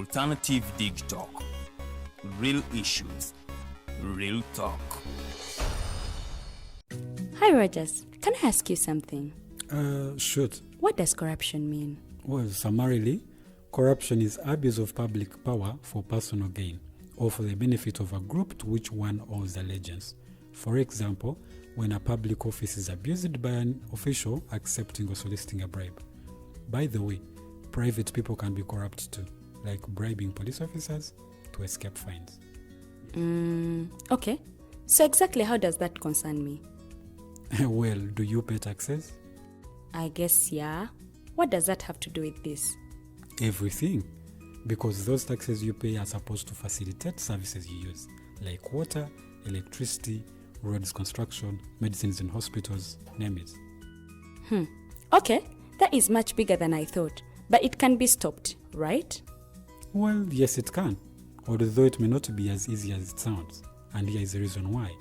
Alternative Dig Talk. Real issues, real talk. Hi Rogers, can I ask you something? Shoot. What does corruption mean? Well, summarily, corruption is abuse of public power for personal gain or for the benefit of a group to which one owes allegiance. For example, when a public office is abused by an official accepting or soliciting a bribe. By the way, private people can be corrupt too, like bribing police officers to escape fines. Okay. So exactly how does that concern me? Well, do you pay taxes? I guess, yeah. What does that have to do with this? Everything. Because those taxes you pay are supposed to facilitate services you use, like water, electricity, roads construction, medicines in hospitals, name it. Okay, that is much bigger than I thought. But it can be stopped, right? Well, yes it can, although it may not be as easy as it sounds. And here is the reason why.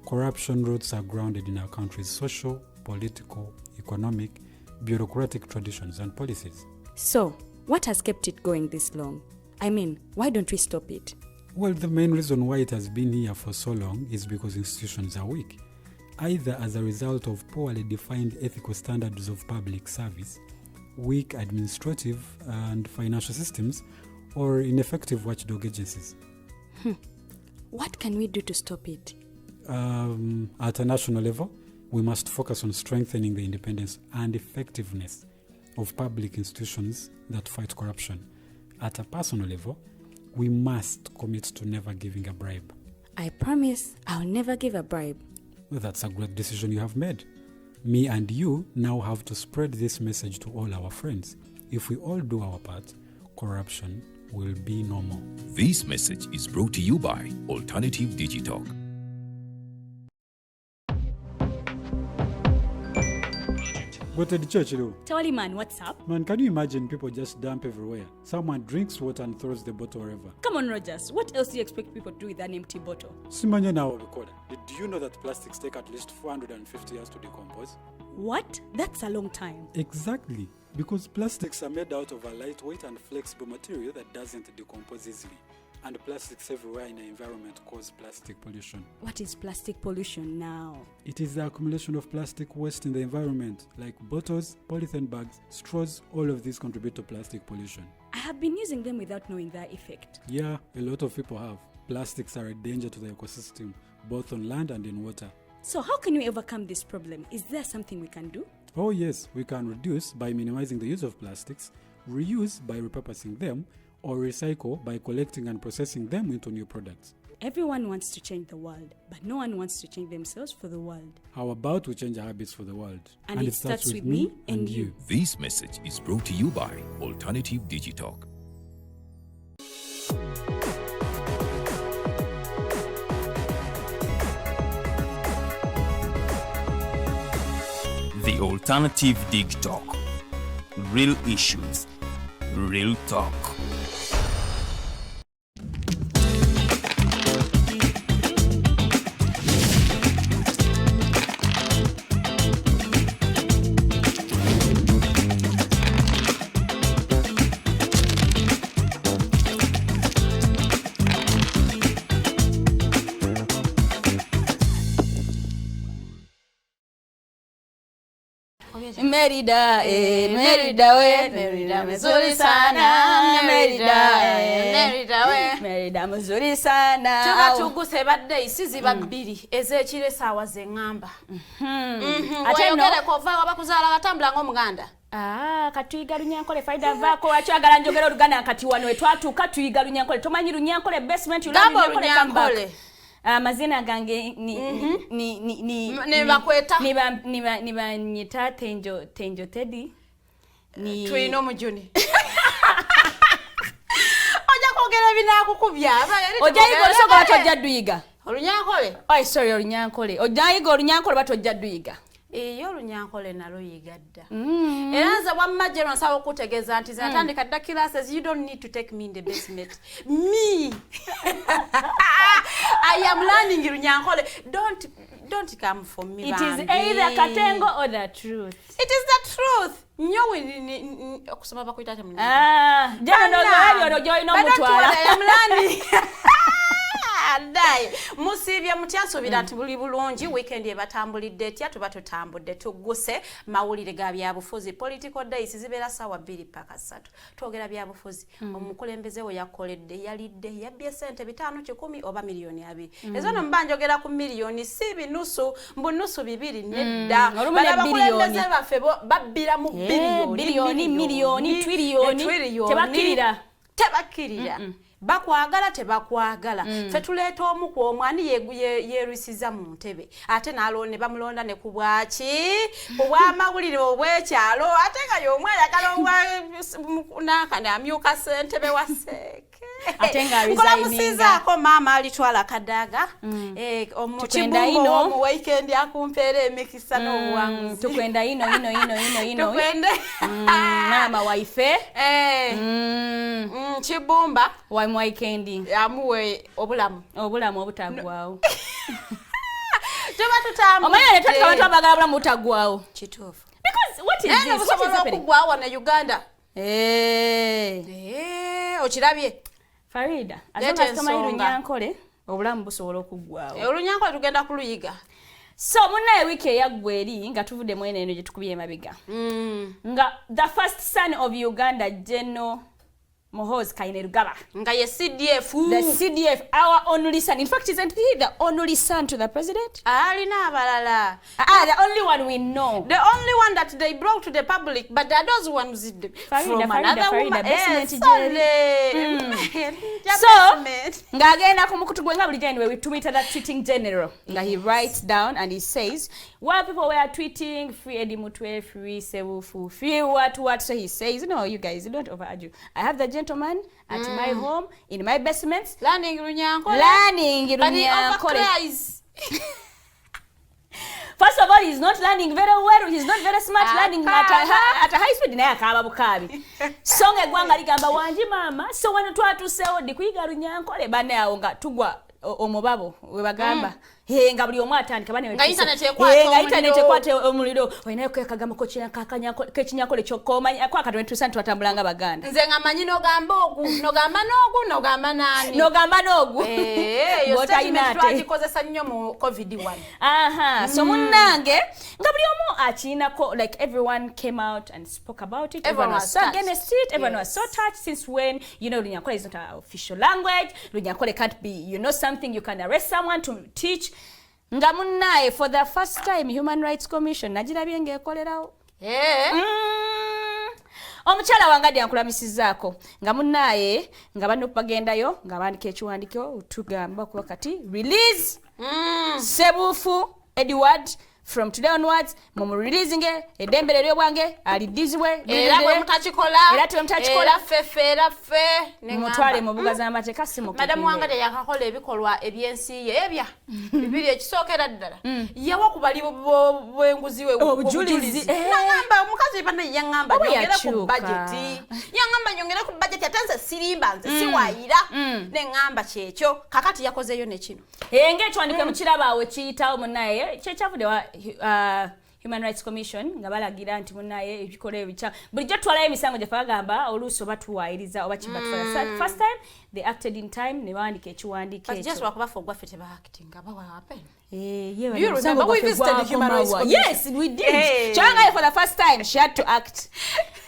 Corruption roots are grounded in our country's social, political, economic, bureaucratic traditions and policies. So, what has kept it going this long? I mean, why don't we stop it? Well, the main reason why it has been here for so long is because institutions are weak, either as a result of poorly defined ethical standards of public service, weak administrative and financial systems, or ineffective watchdog agencies. What can we do to stop it? At a national level, we must focus on strengthening the independence and effectiveness of public institutions that fight corruption. At a personal level, we must commit to never giving a bribe. I promise I'll never give a bribe. Well, that's a great decision you have made. Me and you now have to spread this message to all our friends. If we all do our part, corruption will be no more. This message is brought to you by Alternative Digital. Go to the church, though. Tawali man, what's up? Man, can you imagine people just dump everywhere? Someone drinks water and throws the bottle wherever. Come on, Rogers. What else do you expect people to do with an empty bottle? Simanya now, recorder. Did you know that plastics take at least 450 years to decompose? What? That's a long time. Exactly. Because plastics are made out of a lightweight and flexible material that doesn't decompose easily. And plastics everywhere in the environment cause plastic pollution. What is plastic pollution now? It is the accumulation of plastic waste in the environment, like bottles, polythene bags, straws. All of these contribute to plastic pollution. I have been using them without knowing their effect. Yeah, a lot of people have. Plastics are a danger to the ecosystem, both on land and in water. So how can we overcome this problem? Is there something we can do? Oh yes, we can reduce by minimizing the use of plastics, reuse by repurposing them, or recycle by collecting and processing them into new products. Everyone wants to change the world, but no one wants to change themselves for the world. How about we change our habits for the world? And it starts with me and you. This message is brought to you by Alternative Digital. The Alternative Dig Talk. Real issues, real talk. Merida, Merida we, Merida mzuri sana, Merida we, Merida mzuri sana. Tuba tuguse badde isizi babbiri ezekire Saawa ze ngamba. Atengere kova wabakuzala katambula ng'omuganda. Katuyiga Lunyankole faida vako wakyagala njogera oluganda kati wano etwatuuka tuyiga Lunyankole tomanyi Lunyankole basement Lunyankole kambale. Mazina gange ni bakweta ni banyita Teangel Teddy ni twino mujuni oja kwogera binakukubya ojayiga olusoga batojja duyiga Olunyankole sorry Olunyankole ojayiga Olunyankole batojja duyiga Iyo Lunyankole nalo yigadda. Era nze wamma jeno nsawo okutegeeza nti zatandika dda classes, you don't need to take me in the basement. Me. I am learning Lunyankole. Don't come for me. It is either Katengo or the truth. It is the truth. nnyo okusoma bakuyita temunye jeno joyina omutwala Dai musibye mutyansobira nti buli bulungi weekend ebatambulidde etya tuba tutambudde tugguse mawulire ga byabufuzi political days zibeera Saawa 2 paka 3 twogera byabufuzi omukulembeze we yakoledde yalidde yabbye sente 5 10 oba milioni 2 ezo no mbanjogera ku milioni si binusu mbunusu 2 nedda balabakulembeze baffe babbira mu bilioni tebakirira bakwagala tebakwagala fe tuleeta omu ku omwani yerwisiza mu ntebe ate nalonde bamulonda ne ku bwaki obwamawulire obwekyalo ate nga y'omwe ayagala nakane amyuka ssentebe wa seeke ate nga resigninga maama alitwala Kadaga omukibumbo omu weekend akumpeera emikisa n'obuwanguzi tukwenda ino maama waife kibumba weekend amuwe obulamu obutagwawo tuba tutambudde omanya ne twatula abantu abagala obulamu butagwawo kituufu because what is this okugwawo na Uganda okirabye Farida azonga tumanyi Lunyankole obulamu busobola okuggwawo Olunyankole tugenda kuluyiga so munaye wiki eyaggweri nga tuvudde mwene eno gye tukubye emabega nga the first son of Uganda General Muhoozi Kainerugaba nga ye CDF the CDF our only son in fact isn't he the only son to the president alina abalala the only one we know the only one that they brought to the public but the those ones from another woman so ngagenda kumukutu gwenga buli jeni we tweeted that tweeting general nga he writes down and he says while people were tweeting free Eddie Mutwe free Sebufu free what so he says no you guys you don't overargue I have the gentleman at my home in my basement learning Lunyankole first of all he's not learning very well he's not very smart learning at a high speed naye akaba bukabi songa egwanga ligamba wanji mama so wano twatusewo di kuyiga Lunyankole bane awo nga tugwa omubabo we bagamba nga buli omu atandika bane nga internet ekwate omuliro oyinayo kwekagamba ko kekinyakole kyokoma kwa katwe tusantu twatambulanga baganda nze nga manyi nogamba nani nogamba n'ogu yo statement twagikozesa nnyo mu COVID-1 so munnange nga buli omu akinako like everyone came out and spoke about it everyone was so against it everyone was so touched since when you know Lunyankole is not an official language Lunyankole can't be something you can arrest someone to teach nga munnaye for the first time Human Rights Commission najirabye ngekolerawo omukyala wangadde yankulamisizaako nga munnaye nga bano bagendayo nga bandika ekiwandikiro tugamba kuba kati release Sebufu Edward from today onwards releasing edembere lyobwange alidizibwe era bwe mutakikola era ffe mutwale mu buga z'amateeka simuka madam wangadde yakakola ebikolwa ebyensi ye ebya bibiri ekisookera ddala yawa ku bali bw'enguzi we obujulizi nagamba omukazi bana yangamba nyongere ku budget ate nze sirimba nze siwayira neŋŋamba kyekyo kakati yakozeyo ne kino ng'ekiwandiko mukirabaawe kiyitawo munnaye kyekyavudde wa Human Rights Commission nga balagira nti munaye ebikole ebicha bulijjo twalayo emisango gye bagamba oluuso batuwaayiriza oba kibatwala first time they acted in time ne baandika ekiwandiiko ekyo just wakubafa ogwaffe tebaactinga bawa happen you remember we visited the Human Rights Commission yes we did changa for the first time she had to act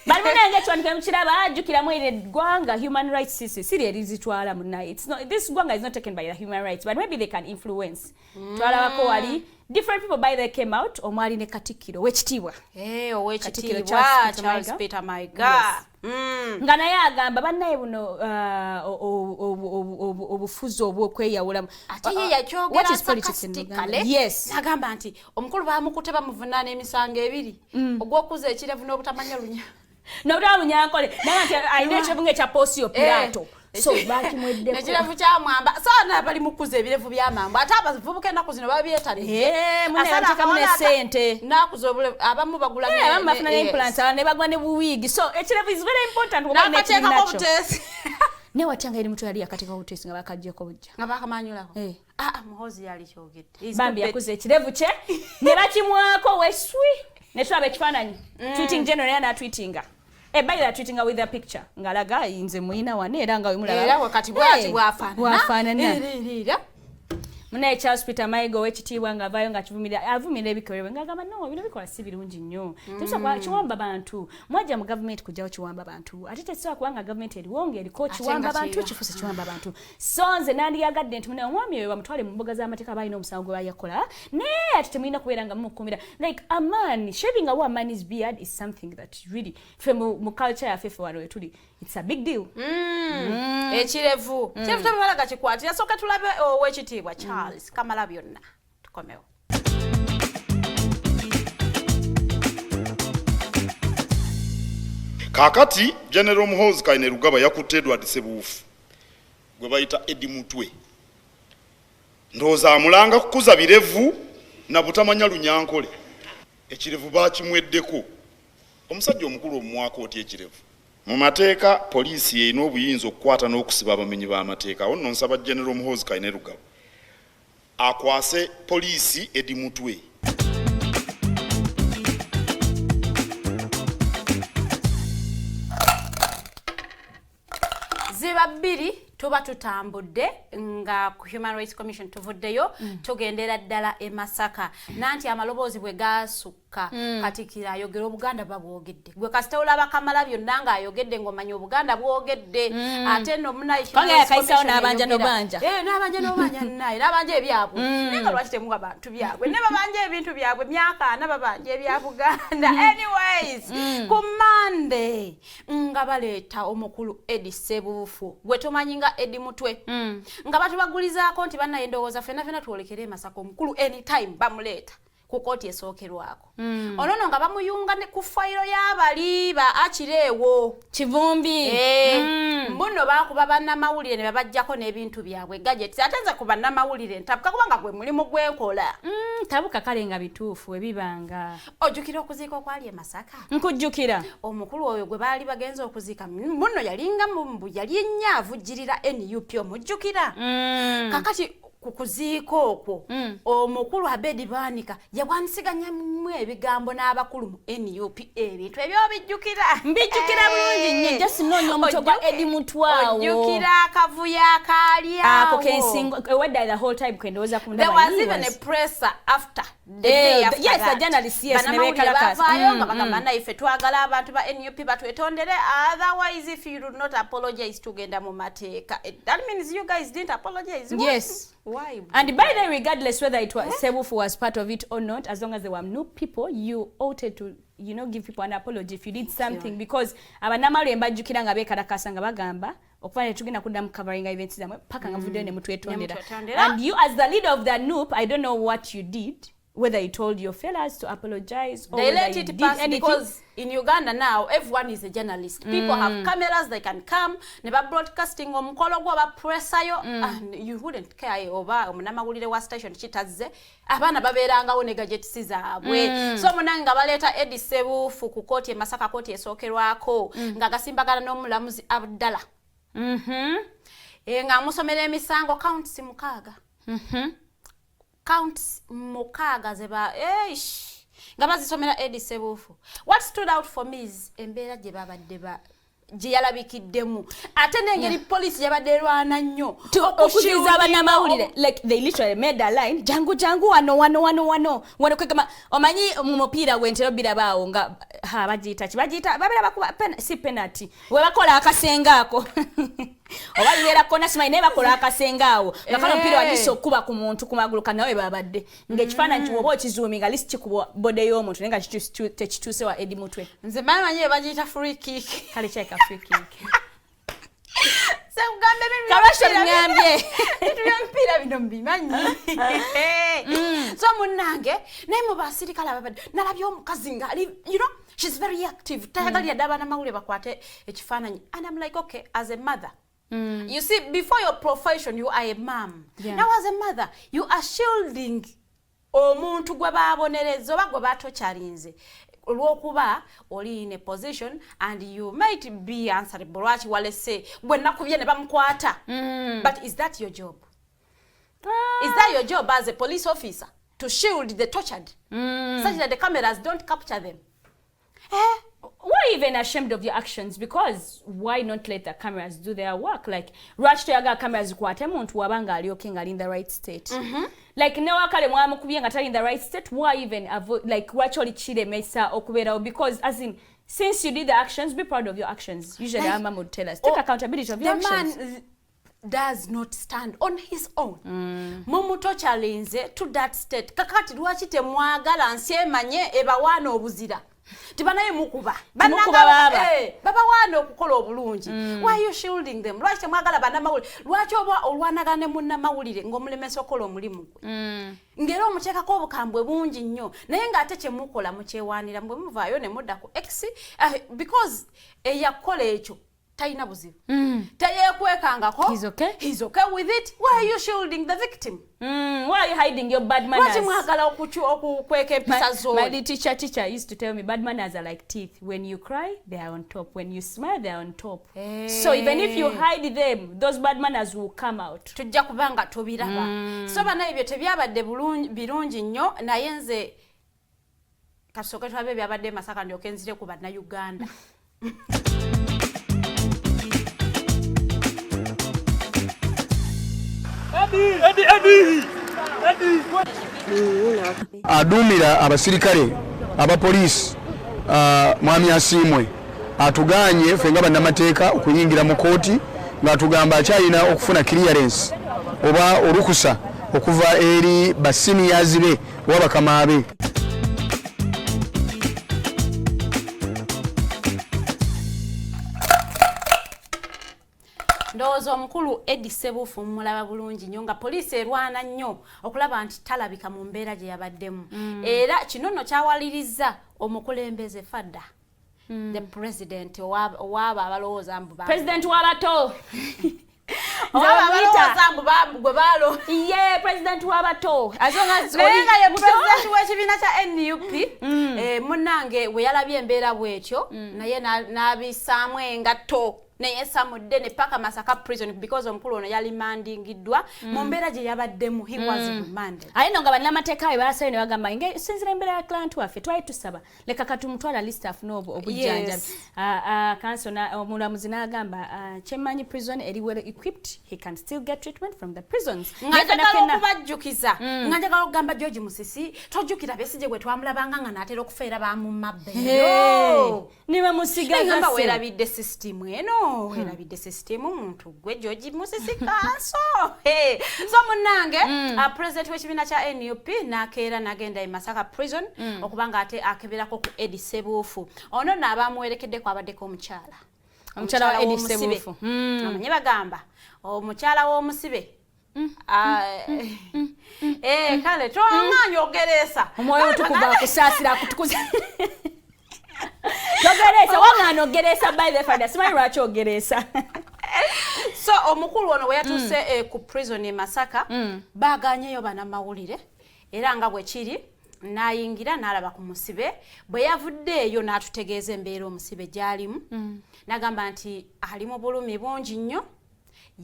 bali munange ekiwandiiko mukiraba ajjukiramu ere eggwanga Human Rights siri erizitwala munaye it's not this gwanga is not taken by the Human Rights but maybe they can influence twalabako wali different people by they came out omwali ne Katikkiro wekitiibwa owekitiibwa Charles Peter Mayiga nga naye agamba bannaye buno obufuzi obw'okweyawulamu ate ye yakyogera sarcastically n'agamba nti omukulu bamukute bamuvunaana emisango ebiri ogw'okuza ekirevu n'obutamanya Lunyankole naye nti alina ekirevu ng'ekya Pontius Pilato so bakimweddeko nekirevu kyamwamba saana bali mukuza ebirevu byamamba ate abavubuka ennaku zino babyetanemu ne ssente nakuza abamu bagula abamu bafuna ne implants ne bagula ne buwiigi so ekirevu is very important n'akateekako obutesi ne watyanga eri mutwe yali akateekako obutesi nga bakaggyeko bujja nga bakamanyulako Muhoozi yali kyogedde bambi yakuza ekirevu kye ne bakimwako weswi netulaba ekifaananyi tweeting general yana tweetinga ebayira tweetinga with a picture ngalaga inze muina wane era nga wemulaba era wakati bwati bwafaanana Munaye Charles Peter Maigo wekitiibwa nga avayo nga avumira ebikolebwe ngagamba no bino bikola si birungi nnyo tebisobola kiwamba bantu mwajja mu government kujjawo kiwamba bantu ate tekisobola kubanga government eriwonge eriko kiwamba bantu kifuse kiwamba bantu so nze nandiyagadde nti munaye omwami oyo bamutwale mu mbuga z'amateeka balina omusango gwe bayakola naye ate temulina kubeera nga mumukumira like a man shaving away a man's beard is something that really fe mu culture yaffe fe wano wetuli it's a big deal ekirevu tabalaga kikwatira soka tulabe owekitiibwa Charles kamala byonna tukomewo kakati General Muhoozi Kaine Rugaba yakutte Edward Sebuufu gwe bayita Edi Mutwe ndowooza amulanga kukuza birevu na butamanya lunyankole ekirevu bakimweddeko omusajja omukulu omumwaka oti ekirevu mu mateeka poliisi erina obuyinza okukwata n'okusiba abamenyi b'amateeka awo nno nsaba General Muhoozi Kaine Rugaba akwase poliisi Edi Mutwe ziba bbiri tuba tutambudde nga ku Human Rights Commission tuvuddeyo tugendera ddala e Masaka nanti amaloboozi bwe gasukka Katikkiro ayogera Obuganda babwogedde gwe kasita olaba Kamala byonna nga ayogedde ng'omanya Obuganda bwogedde ate nno munayikaisawo n'abanja n'obanja naye n'abanja ebyabwe naye nga lwaki temuwa bantu byabwe ne babanja ebintu byabwe myaka ana babanja ebya Buganda anyways ku Monday nga baleeta omukulu Edi Sebuufu gwe tomanyi nga Edi Mutwe nga batubagulizaako nti bannaye ndowooza fena tuolekere Masaka omukulu anytime bamuleeta ku kooti esookerwako ono nga bamuyunga ne ku fayiro y'abali ba akireewo kivumbi mbuno bakuba bannamawulire ne babajjako n'ebintu byabwe gadgets ate nze ku bannamawulire ntabuka kubanga gwe mulimu gwenkola tabuka kale nga bituufu ebibanga ojjukira okuziika okwali e Masaka nkujjukira omukulu oyo gwe baali bagenza okuziika mbuno yalinga mumbu yali ennyaavu jirira NUP omujjukira kakati kukuziika okwo omukulu Abedi Baanika yagwanisiganyamu ebigambo n'abakulu mu NUP ebintu ebyo bijjukira mbijjukira bulungi nnyo just noonya omuto gwa Edi Mutwawo ojjukira akavuyo akaali ako kensingo wedda the whole time kwendowooza ku there was even a presser after the day after yes that. A journalist yes bavaayo nga bagamba naye ffe twagala abantu ba NUP batwetondere otherwise if you do not apologize tugenda mu mateeka that means you guys didn't apologize yes why and by the way regardless whether it was Sebuufu was part of it or not as long as there were new people you ought to give people an apology if you did something because abanamawulire mbajjukira nga beekalakasa nga bagamba okufana tugenda kuddamu covering events zamwe paka nga vuddeyo ne mutwetondera and you as the leader of the NUP I don't know what you did whether you told your fellas to apologize or they whether let you it did pass anything. because in Uganda now everyone is a journalist people have cameras they can come ne ba broadcasting omukolo gwa ba pressayo and you wouldn't care oba omunamawulire wa station kitazze abaana babeerangawo ne gadgets zaabwe so munanga baleeta Edi Sebuufu ku kooti e Masaka kooti esookerwako nga gasimbagana n'omulamuzi Abdallah nga amusomera emisango counts mukaaga counts mukaaga zeba nga bazisomera Edi Sebuufu what stood out for me is embeera gye babadde gye yalabikiddemu ate n'engeri police yabadde erwana nnyo okuziza abannamawulire like they literally made a line jangu wano kwegamba omanyi mu mupiira gw'entero birabaawo nga bagiyita babeera bakuba si penalty we bakola akasenga ako oba libeera kona simanyi naye bakola akasenga awo nga kano omupiira wagisa okuba ku muntu ku magulu kanawe babadde ng'ekifaananyi kiwoba okizuumi nga lisi kikuba bode y'omuntu naye nga tekituuse wa Edi Mutwe nze manyi bagiyita free kick kale kyeka free kick ebyomupiira bino mbimanyi so munnange naye mu basirikale ababadde nalabye omukazi ngaali she's very active tayagalira dda abanamawulire bakwate ekifaananyi and I'm like okay as a mother you see before your profession you are a mom now as a mother you are shielding omuntu gwe babonereza oba gwe batokyalinze olwokuba oli in a position and you might be answerable lwaki walese gwe nakubye ne bamukwata but is that your job is that your job as a police officer to shield the tortured, such that the cameras don't capture them. Why even ashamed of your actions? Because why not let the cameras do their work? Like, Rach Toyaga cameras kwate muntu wabanga alioke nga in the right state. Like, ne wakale mwamu kubye nga tali in the right state, why even avoid, like, wacholi chile mesa okubera? Because, as in, since you did the actions, be proud of your actions. Usually, our mom would tell us, take accountability of your actions. The man does not stand on his own. Mumuto challenge to that state. Kakati lwaki temwagala nsyemanye ebawana obuzira. Tibanaye mukuba. Baba wana okukola obulungi. Why are you shielding them? Lwaki temwagala banamawulire? Lwaki oba olwanagane munnamawulire ng'omulemesa okola omulimu gwe? Ngero omuteekako obukambwe bungi nnyo. Naye ng'ate kyemukola mukyewaanira mbwe muvaayo ne mudda ku X because eyakola ekyo taina buzibu. Tayekwekangako. He's okay with it. Why are you shielding the victim? Why are you hiding your bad manners? My teacher used to tell me bad manners are like teeth. When you cry, they are on top. When you smile, they are on top. So even if you hide them, those bad manners will come out. Tujja kubanga tobiraba. So bana ebyo tebyabadde birungi nnyo naye nze kasooka twabe byabadde Masaka ndyoke nzire ku bannayuganda. Adumira abasirikale abapoliisi mwami Asiimwe atuganye fenga bannamateeka okuyingira mu kooti ng'atugamba akyalina okufuna clearance oba olukusa okuva eri basiniyazi be oba bakama be. Ndowooza omukulu Eddie Ssebuufu mulaba bulungi nnyo nga poliisi erwana nnyo okulaba nti talabika mu mbeera gye yabaddemu. Era kino nno kyawaliriza omukulembeze Fadda. The president owaaba abalowooza mbu President w'abato. President w'abato. Lenga ye president w'ekibiina kya NUP. Munnange we yalabye embeera bw'ekyo naye n'abisaamu engatto. Naye samudde ne paka Masaka prison because omukulu ono yali mandingiddwa mu mbeera gye yabaddemu. He was remanded. Ayino nga bannamateeka barasayo ne bagamba nge sinzira embeera ya client waffe twali tusaba leka katumutwala list afune obujjanjabi. Kansona omulamuzi n'agamba kyemmanyi prison eri well equipped, he can still get treatment from the prisons. Njagala okubajjukiza nga njagala okugamba George Musisi tojjukira Besigye gwe twamulabanga nga n'atera okufeera bamumabbe. Niba musigaza ngamba weerabidde system eno. Weerabidde system muntu gwe George Musisi kanso. So munnange president w'ekibiina kya NUP n'akeera n'agenda e Masaka prison okubanga ate akeberako ku Eddie Ssebuufu. Ono n'abamuwerekedde kwabaddeko omukyala. Omukyala wa Eddie Ssebuufu. Amanye bagamba omukyala w'omusibe. Kale twanganya ogeresa. Omwoyo otukuva kusaasira kutukuza. Togeresa wangano geresa by the father smile lwaki ogeresa. So omukulu ono we yatuuse ku prison e Masaka baganyeyo banamawulire era nga bwe kiri n'ayingira n'alaba ku musibe bwe yavuddeeyo n'atutegeeza embeera omusibe gy'alimu n'agamba nti alimu bulumi bungi nnyo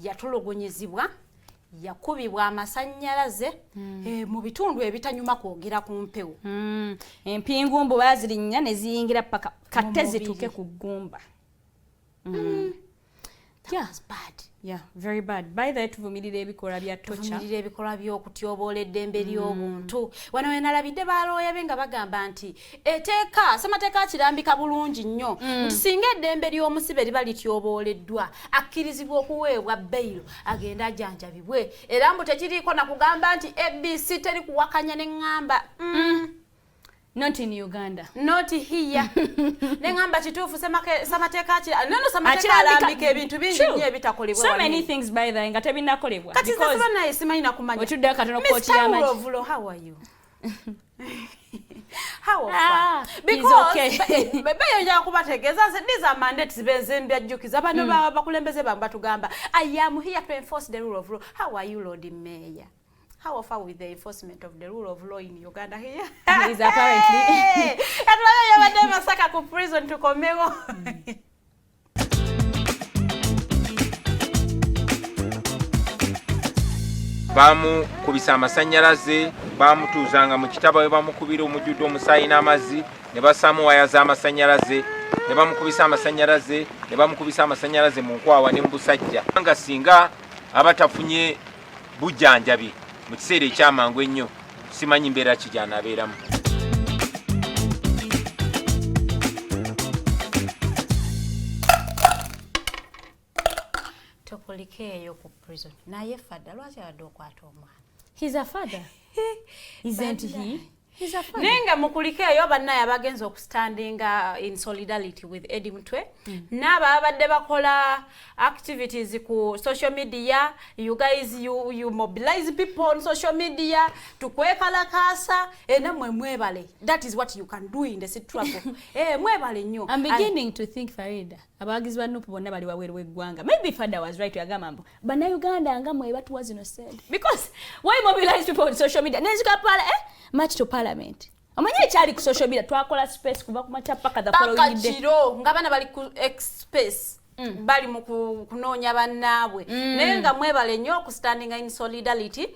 yatulugunyizibwa yakubibwa amasannyalaze mu bitundu ebitanyuma kwogera ku mpewo. Empingumbu bazirinnya ne ziyingira paka kate zituuke ku ggumba. Yeah, it's bad. Yeah, very bad. By the way, tuvumirira ebikolwa bya tocha. Tuvumirira ebikolwa by'okutyoboola eddembe ly'obuntu. Wano we nalabidde balooya be nga bagamba nti eteeka ssemateeka akirambika bulungi nnyo nti singa eddembe ly'omusibe liba lityobooleddwa akkirizibwa okuweebwa beyiro agenda ajjanjabibwe era mbu tekiriiko na kugamba nti ABC teri kuwakanya ne ŋŋamba Not in Uganda. Not here. Nengamba kituufu samateeka nono samateeka alambika ebintu bingi nnyo ebitakolebwa. So many things by the nga tebinakolebwa. Kati sasa naye simanyi nakumanya. Otudde katono kooti y'amagi. Mr. How are you? How because bebe yonja kubategeeza these are mandates bezembya jjukiza bano bakulembeze batugamba I am here to enforce the rule of law. How are you, Lord Mayor? How far with the enforcement of the rule of law in Uganda here? He is apparently. Atulayo Masaka ku prison tukomewo. Bamu kubisa amasannyalaze bamutuuzanga mu kitabo we bamukubira omujjudde omusaayi n'amazzi ne basaamu waya z'amasannyalaze ne bamukubisa amasannyalaze mu nkwawa ne mu busajja nga singa abatafunye bujjanjabi mu kiseera ekyamangu ennyo simanyi mbeera ki gy'anaabeeramu. Tokolikeeyo ku prison naye fadda lwaki abadde okwata omwana. He's a father. Isn't he? He's a father. Nenga mukulikeeyo bannaye abagenza okustandinga in solidarity with Eddie Mutwe. N'aba abadde bakola activities ku social media. You guys, you mobilize people on social media to kwekalakasa namwe mwebale. That is what you can do in the struggle. Mwebale nnyo. I'm beginning to think, Farida, abagizi ba Nupu bonna bali waweeru w'eggwanga. Maybe Father was right yagamba mbu bannayuganda nga mwe batuwazi no said. Because why mobilize people on social media? Nezika match to parliament. Omanye ekyali ku social media twakola space kuva ku makya paka the following day. Kiro ngabana bali ku space. Bali mu kunoonya bannaabwe. Naye nga mwebale nnyo ku standing in solidarity.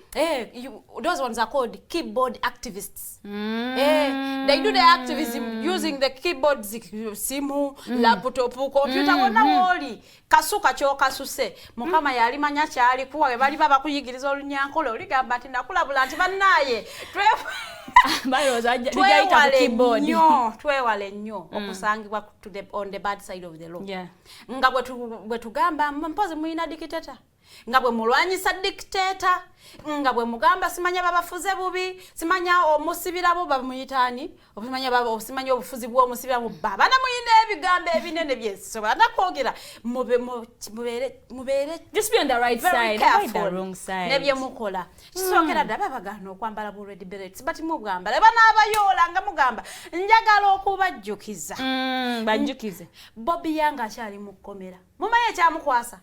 Those ones are called keyboard activists. They do the activism using the keyboards, simu, laptop, computer, wonna woli. Kasuka kyo kasuse. Mukama yali manya kyali kuwa bali baba kuyigiriza olunyankole oligamba nti nakulabula nti bannaye. Twewale nnyo okusangibwa on the bad side of the law. Nga bwe tugamba mpozi muyina dictator. Nga bwe mulwanyisa dictator. Nga bwe mugamba simanya babafuze bubi, simanya omusibira bo bamuyitani, simanya obufuzi bwo omusibira bo baba na muyina ebigambo ebinene byeso banakwogera mubere just be on the right side, avoid the wrong side. Nebye mukola kisokera daba bagano okwambala bu red berets but mugamba leba n'abayola nga mugamba njagala okubajjukiza banjukize Bobi yanga akyali mu kkomera mumaye kyamukwasa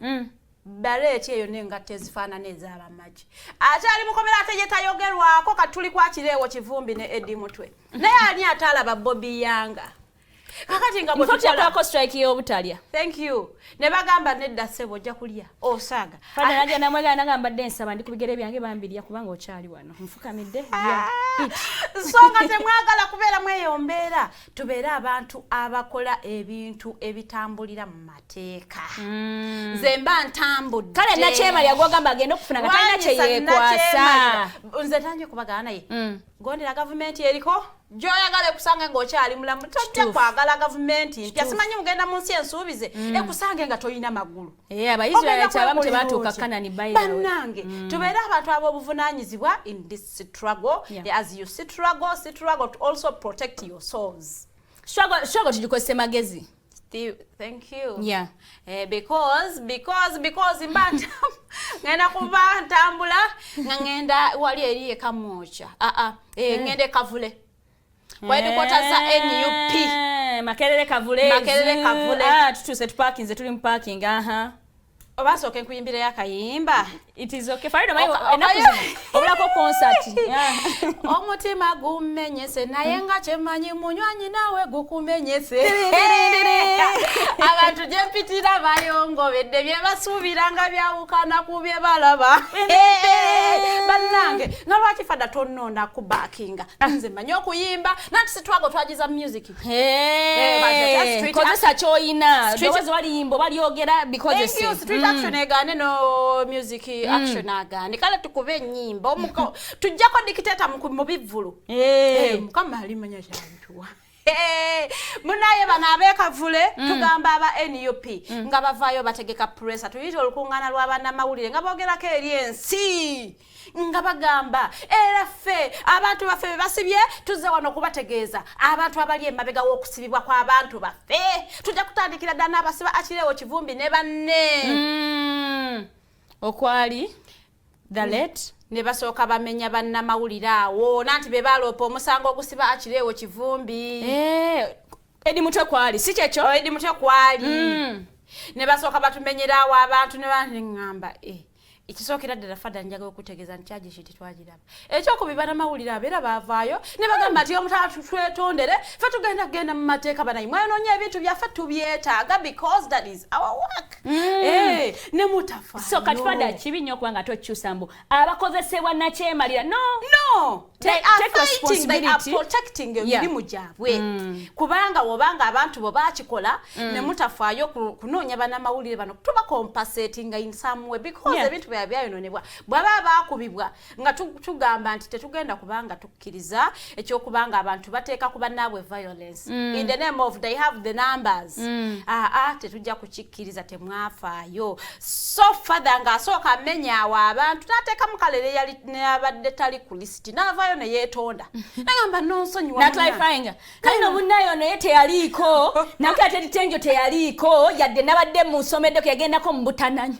Bareti eyo nengatte ezifaanana ez'abamagi. Akyali mukomera ate ye tayogerwako katuli kwakireewo kivumbi ne Eddie Mutwe. Naye ani atalaba Bobi yanga. Kakati nga bwe tukola strike y'obutalya. Thank you. Ne bagamba nedda ssebo ojja kulya. Osaaga. Fana najja namwega nagamba nsaba ndi kubigere byange bambirya kubanga okyali wano. Nfukamidde. Songa temwagala kubeera mweyombeera. Tubeera abantu abakola ebintu ebitambulira mu mateeka. Nze mba ntambudde. Kale nakyema lyagwagamba agenda okufuna nga talina kye yeekwasa. Nze tanje kubagana naye. Gondera gavumenti eriko joyagala ekusange ng'okyali mulamu tojja kwagala gavumenti mpya simanyi mugenda mu nsi ensuubize ekusange nga toyina magulu. Abayisirayiri abamu tebatuuka Kanani bayirawe. Bannange tubeere abantu ab'obuvunaanyizibwa in this struggle. As you struggle to also protect your souls. Struggle tugikozese magezi. Thank you. Yeah. Because mbanta ngenda kuba ntambula ngenda wali eri ekamocha. Ngende kavule. Kwedi kwata za NUP. Makerere kavule. Tutuse tuparkinze tuli mu parking Obasooke nkuyimbira yakayimba. It is okay. Farida mayo enakuzima. Obulako concert. Omutima gumenyese naye nga kyemanyi munywanyi nawe gukumenyese. Abantu gye mpitira bayongobedde bye basuubiranga byawukana ku bye balaba. Bannange nga lwaki fada tonnona ku backinga. Nze manyi okuyimba nanti sitwago twagiza music. Kozesa kyoyina. Dobozi waliyimba balyogera because street action egane no music action agane kale tukube nyimba tujjako dictator mu bivulu mukama alimanya kyantuwa munaye bana abekavule tugamba aba NUP nga bavayo bategeka pressa tuyita olukungana lw'abana mawulire nga bogerako eri ensi nga bagamba era ffe abantu baffe basibye tuzze wano kubategeeza abantu abali emabega w'okusibibwa kw'abantu baffe tujja kutandikira ddala n'abasiba akireewo kivumbi ne banne okwali the late ne basooka bamenya bannamawulire awo nanti be baloopa omusango ogusiba akireewo kivumbi. Eddie Mutwe kwali si kyekyo. Eddie Mutwe kwali ne basooka batumenyeraawo abantu ne bangamba Ikisookera ddala fadda njagala okutegeeza nti kyaji kiti twagiraba ekyokubibana mawulire abeera baavaayo ne bagamba nti omutala twetondere ffe tugenda mu mateeka banayi mwayononya ebintu byaffe tubyetaaga because that is our work ne mutafa so kati fadda kibi nnyo okuba nga tokyusa mbu abakozesebwa nakyemalira no they are protecting emirimu gyabwe kubanga wobanga abantu bo bakikola ne mutafaayo kunoonya bannamawulire bano tuba compensating in some way because ebintu byayononebwa bwaba bakubibwa nga tugamba nti tetugenda kubanga tukkiriza ekyokubanga abantu bateeka ku bannaabwe violence in the name of they have the numbers tetujja kukikkiriza temwafaayo so further nga asooka amenyaawo abantu n'ateeka mukalere yali abadde tali ku lisiti n'avaayo ne yeetonda nagamba nonsonyiwa natwifyinga kali nomunnayo naye teyaliiko nakati Teangel teyaliiko yadde nabadde mu nsomeddeko yagendako mu butanywa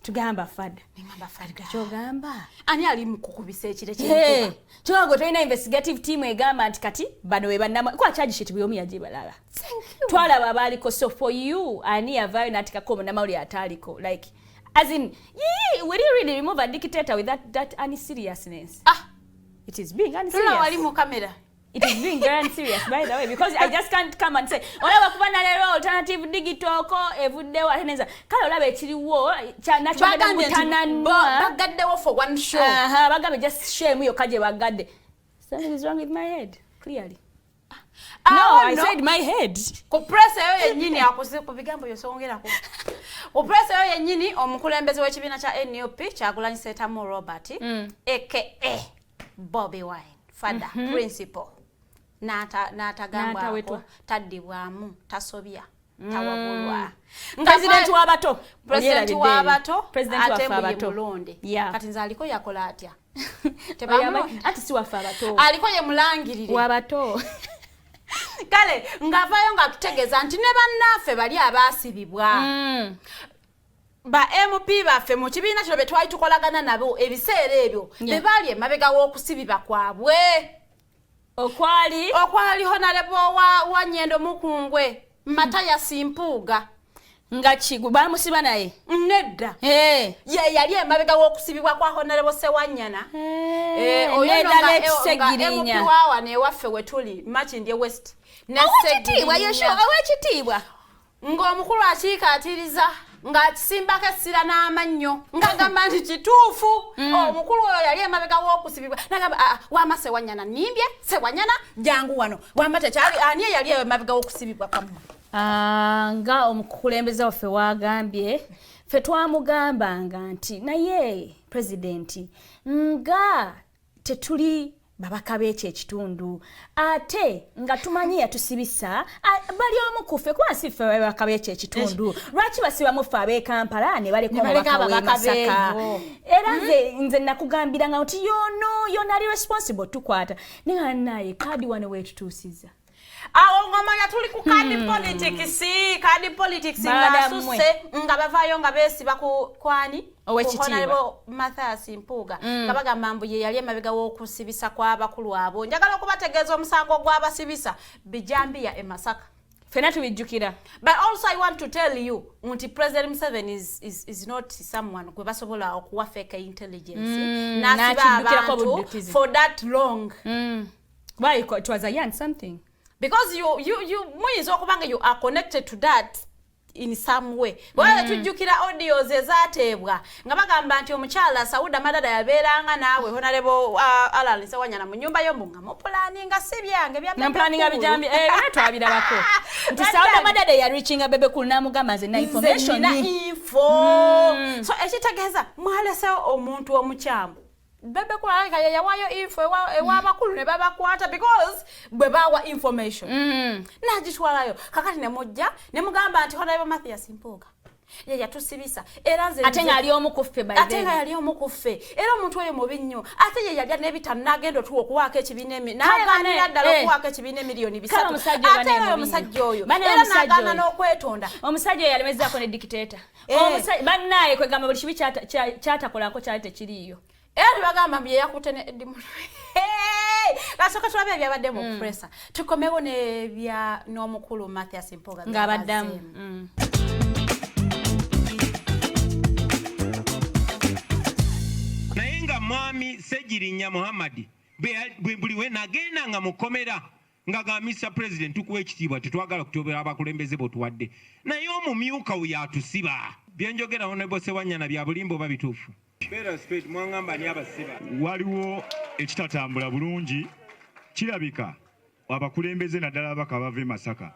tugamba fadda kyogamba ani ali mukukubisa ekire ky'enkuba kyogo tolina investigative team egamba nti kati bano we bannama kwa charge sheet buli omu yagibalala twalaba abaaliko so for you ani yavaayo n'atikako munnamawulire ataaliko like as in will you really remove a dictator with that unseriousness it is being unserious wali mu kamera. It is being very serious, by the way, because I just can't come and say, olaba kubana lero alternative digital ko evuddewo ateneza kale olaba ekiriwo nakyo bagaddewo for one show. Bagambe just shame yo kaje bagadde. Something is wrong with my head, clearly. I said my head. Ku press eyo yennyini akuze ku bigambo yosongerako. Ku press eyo yennyini omukulembeze w'ekibiina kya NUP Kyagulanyi Ssentamu Robert aka Bobi Wine Fada principal n'atagambwako taddibwamu tasobya tawabulwa president w'abato ate mulonde kati nze aliko yakola atya ati si waffe abato aliko ye mulangirire w'abato kale ngavayo nga tutegeeza nti ne bannaffe bali abaasibibwa ba MP baffe mu kibiina kino betwali tukolagana nabo ebiseera ebyo bebaali emabega w'okusibibwa kwabwe okwali honorable wa Nyendo Mukungwe Mataya Simpuuga nga kigu bamusiba naye nedda ye yali emabega w'okusibibwa kwa honorable Sewanyana oyo Segirinya MP wawa ne waffe wetuli Makindye West awekitiibwa ng'omukulu akiikaatiriza ng'akisimbako essira n'amannyo ng'agamba nti kituufu omukulu oyo yali emabega w'okusibibwa n'agamba wama Sewanyana nimbye Sewanyana jangu wano wama tekyali ani yali emabega w'okusibibwa kamma nga omukulembeze waffe wagambye ffe twamugambanga nti naye pulezidenti nga tetuli babaka b'ekyo ekitundu ate nga tumanyi yatusibisa bali omu kuffe kuba si ffe babaka b'ekyo ekitundu lwaki basibamu ffe ab'e Kampala ne baleka omubaka w'e Masaka era nze nakugambiranga nti Yonna ali responsible tukwata naye naye kadi wano weetutuusiza awo ngomanya tuli ku kadi politics nga susse nga bavaayo nga beesiba kwani owekitiibwa Mathias Mpuuga nga bagamba mbu ye yali emabega w'okusibisa kw'abakulu abo njagala okubategeeza omusango gw'abasibisa bijambiya e Masaka fena tubijjukira but also I want to tell you nti President Museveni is not someone gwe basobola okuwa fake intelligence nasiba abantu for that long why it was a young something because you muyinza okubanga you are connected to that in some way wale tujjukira audios ezateebwa nga bagamba nti omukyala Sauda Madada yabeeranga naawe honorable Alan Sewanyana mu nyumba y'omunga mu planning si byange na planning abijambi twabirabako nti Sauda Madada ya reaching bebe cool namugamba nze na information so ekitegeeza mwalesewo omuntu omukyamu bebe kwalika yawayo info ewabakulu ne babakwata because bwe bawa information nagitwalayo kakati ne mujja ne mugamba nti honorable Mathias Mpuuga ye yatusibisa era nze ate nga ali omu kuffe by ate nga yali omu kuffe era omuntu oyo mubi nnyo ate ye yalya n'ebitano n'agenda tuwa okuwaako ekibiina n'agaanira ddala okuwaako ekibiina emiliyoni 3 ate oyo omusajja oyo era n'agaana n'okwetonda omusajja oyo yalemezaako ne dictator bannaye kwegamba buli kibi kyatakolako kyali tekiriiyo era bagamba bye yakute ne Mutwe kasooka tulabe ebyabadde mu pressa tukomewo n'ebya n'omukulu Mathias Mpuuga ng'abaddamu Girinya Muhammad bwe buliwe nagenda nga mukomera ngaga Mr. President tukuwa ekitiibwa tetwagala kutobera abakulembeze botuwadde naye omumyuka we yatusiba byenjogera Honorable Sewanyana bya bulimbo babituufu Beera straight mwangamba ni abasiba waliwo ekitatambula bulungi kirabika abakulembeze naddala abaka bava Masaka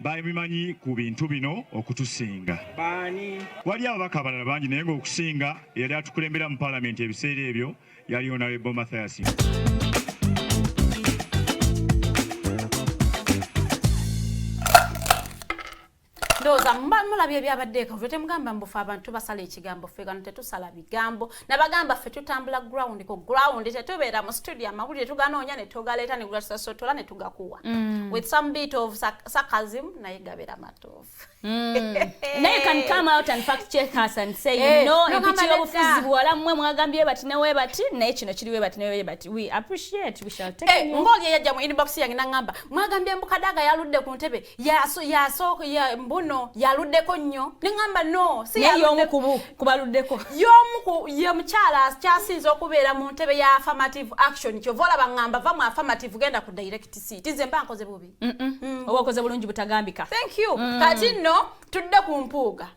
babimanyi ku bintu bino okutusinga baani wali ababaka abalala bangi naye ng'okusinga yali atukulembera mu Parliament ebiseera ebyo yali Honorable Mathias Ndoza mulabye byabaddeeko ffe temugamba mbufe abantu basala ekigambo ffe gano tetusala bigambo nabagamba ffe tutambula ground ko ground tetubeera mu studio amawulire tuganoonya ne tugaleeta ne gulasotola ne tugakuwa with some bit of sarcasm naye gabera matuufu Now you can come out and fact check us and say, you know, we appreciate, we shall take it. Ngoli ya jamu inbox yange nangamba mwagambye Kadaga yaludde ku ntebe ya mbuno yaluddeko nnyo ningamba no si yaludde kubaluddeko yomu ye mukyala kyasinze okubeera mu ntebe ya affirmative action kyovola bangamba va mu affirmative genda ku direct seat nze mba nkoze bubi oba okoze bulungi butagambika thank you kati no tudde ku mpuuga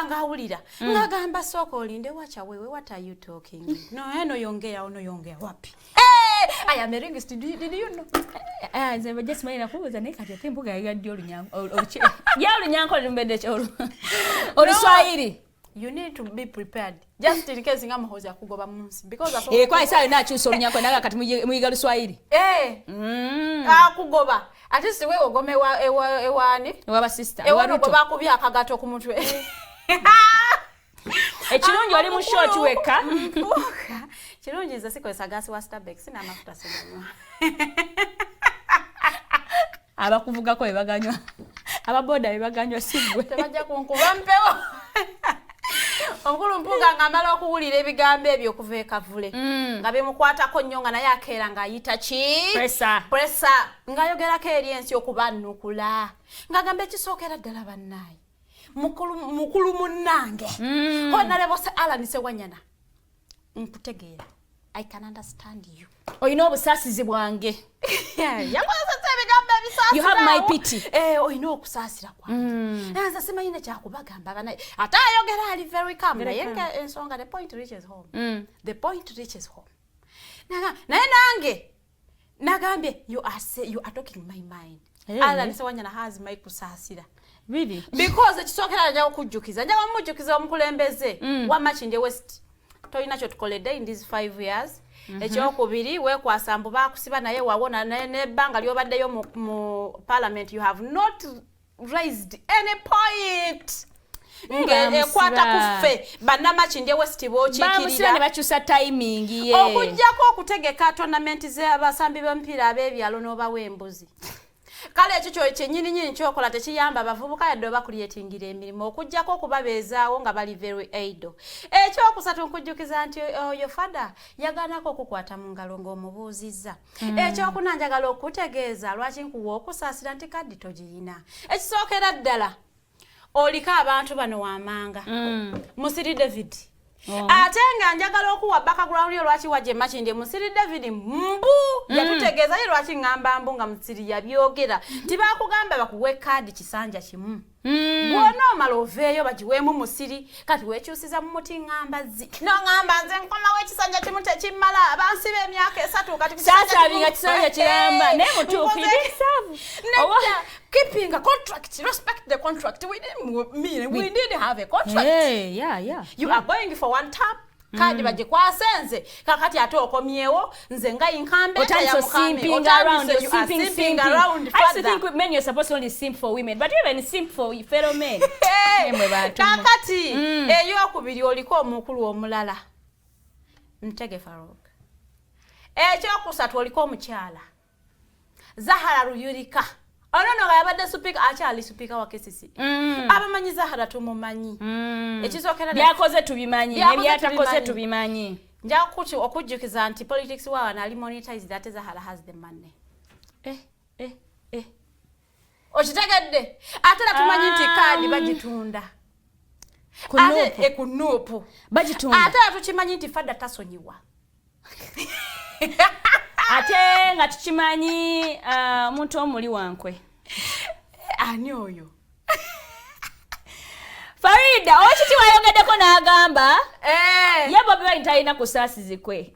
ngawulira ngagamba sooka olinde wacha wewe what are you talking no eno yongera wapi I am a linguist. Did you know? Nze just mali nakubuuza naye kati ate empuuga yagadde olunyanko ya olunyanko lumbedde oluswayiri. You need to be prepared just in case nga Muhoozi akugoba munsi because kwa isa na chuso olunyanko naga kati muyiga luswayiri akugoba at least wewe ogome ewani ewa sister ewa bakubya akagato ku mutwe ekirungi oli mu short weka kirungi nze sikozesa gasi wa Starbucks sina amafuta sinanywa abakuvugako bebaganywa ababoda bebaganywa sigwe tebajja kunkuba mpewo omukulu mpuuga ng'amala okuwulira ebigambo ebyo okuva ekavule nga bimukwatako nnyo nga naye akeera ng'ayita ki pressa ng'ayogerako eri ensi okubannukula ng'agamba ekisookera ddala bannaayi mukulu munnange Honorable Alan Sewanyana nkutegeera I can understand you oyina obusaasizi bwange yakozesa ebigambo ebisaasira you have my pity oyina okusaasira kwange nze simanyi kyakubagamba banaye ate ayogera ali very calm naye ensonga the point reaches home the point reaches home naye nange nagambye you are talking my mind Alan Sewanyana has my kusaasira really because ekisookera njya okujjukiza njya omujjukiza omukulembeze wa Makindye West toyina kyo tukoledde in these 5 years ekyokubiri weekwasa mbu baakusiba naye wawona n'ebbanga ly'obaddeyo mu parliament you have not raised any point ngekwata kuffe bannamakindye West bookiikirira ne bakyusa timing ye okujjako okutegeka tournament z'abasambi b'omupiira ab'ebyalo n'obawa embuzi kale ekyo kyennyini kyokola tekiyamba abavubuka yadde obakulyetingira emirimu okujjako okubabeezaawo nga bali very idle ekyokusatu nkujjukiza nti oyo fada yaganako okukwata mu ngalo ng'omubuuzizza ekyokuna njagala okutegeeza lwaki nkuwa okusaasira nti kaddi togirina ekisookera ddala oliko abantu bano wamanga Musiri David ate nga njagala okuwa background yo lwaki wajje Makindye Musiri David mbu yatutegeeza ye lwaki ngamba mbu nga Musiri yabyogera tibakugamba bakuwe kadi kisanja kimu bwona omala oveeyo bagiweemu Musiri kati weekyusiza mu muti ngamba zi ngamba nze nkomawo ekisanja kimu tekimala abansi b'emyaka 3 kati kisanja kiramba naye mutuufu keeping a contract, respect the contract. We did have a contract. Yeah. You are going for one tap. Kandi bagikwasenze kakati ate okomyewo nze nga inkambe ya simping around I used to think men you're supposed to only simp for women but even simp for fellow men kakati eyokubiri oliko omukulu omulala Ntege Farouk ekyokusatu oliko omukyala Zahara Ruyurika Ono yabadde speaker akyali speaker wa KCC. Abamanyi Zahara tumumanyi. Ekizokera byakoze tubimanyi nebyatakoze tubimanyi. Nja okujjukiza nti politics wa na ali monetize that Zahara has the money. Okitegedde atera tumanyi nti kadi bagitunda. Kunupu. Bagitunda. Atera tukimanyi nti fada tasonyiwa. ate nga tukimanyi omuntu omuli wankwe ani oyo Farida okiti wayongeddeko n'agamba ye Bobi Wine talina kusaasizikwe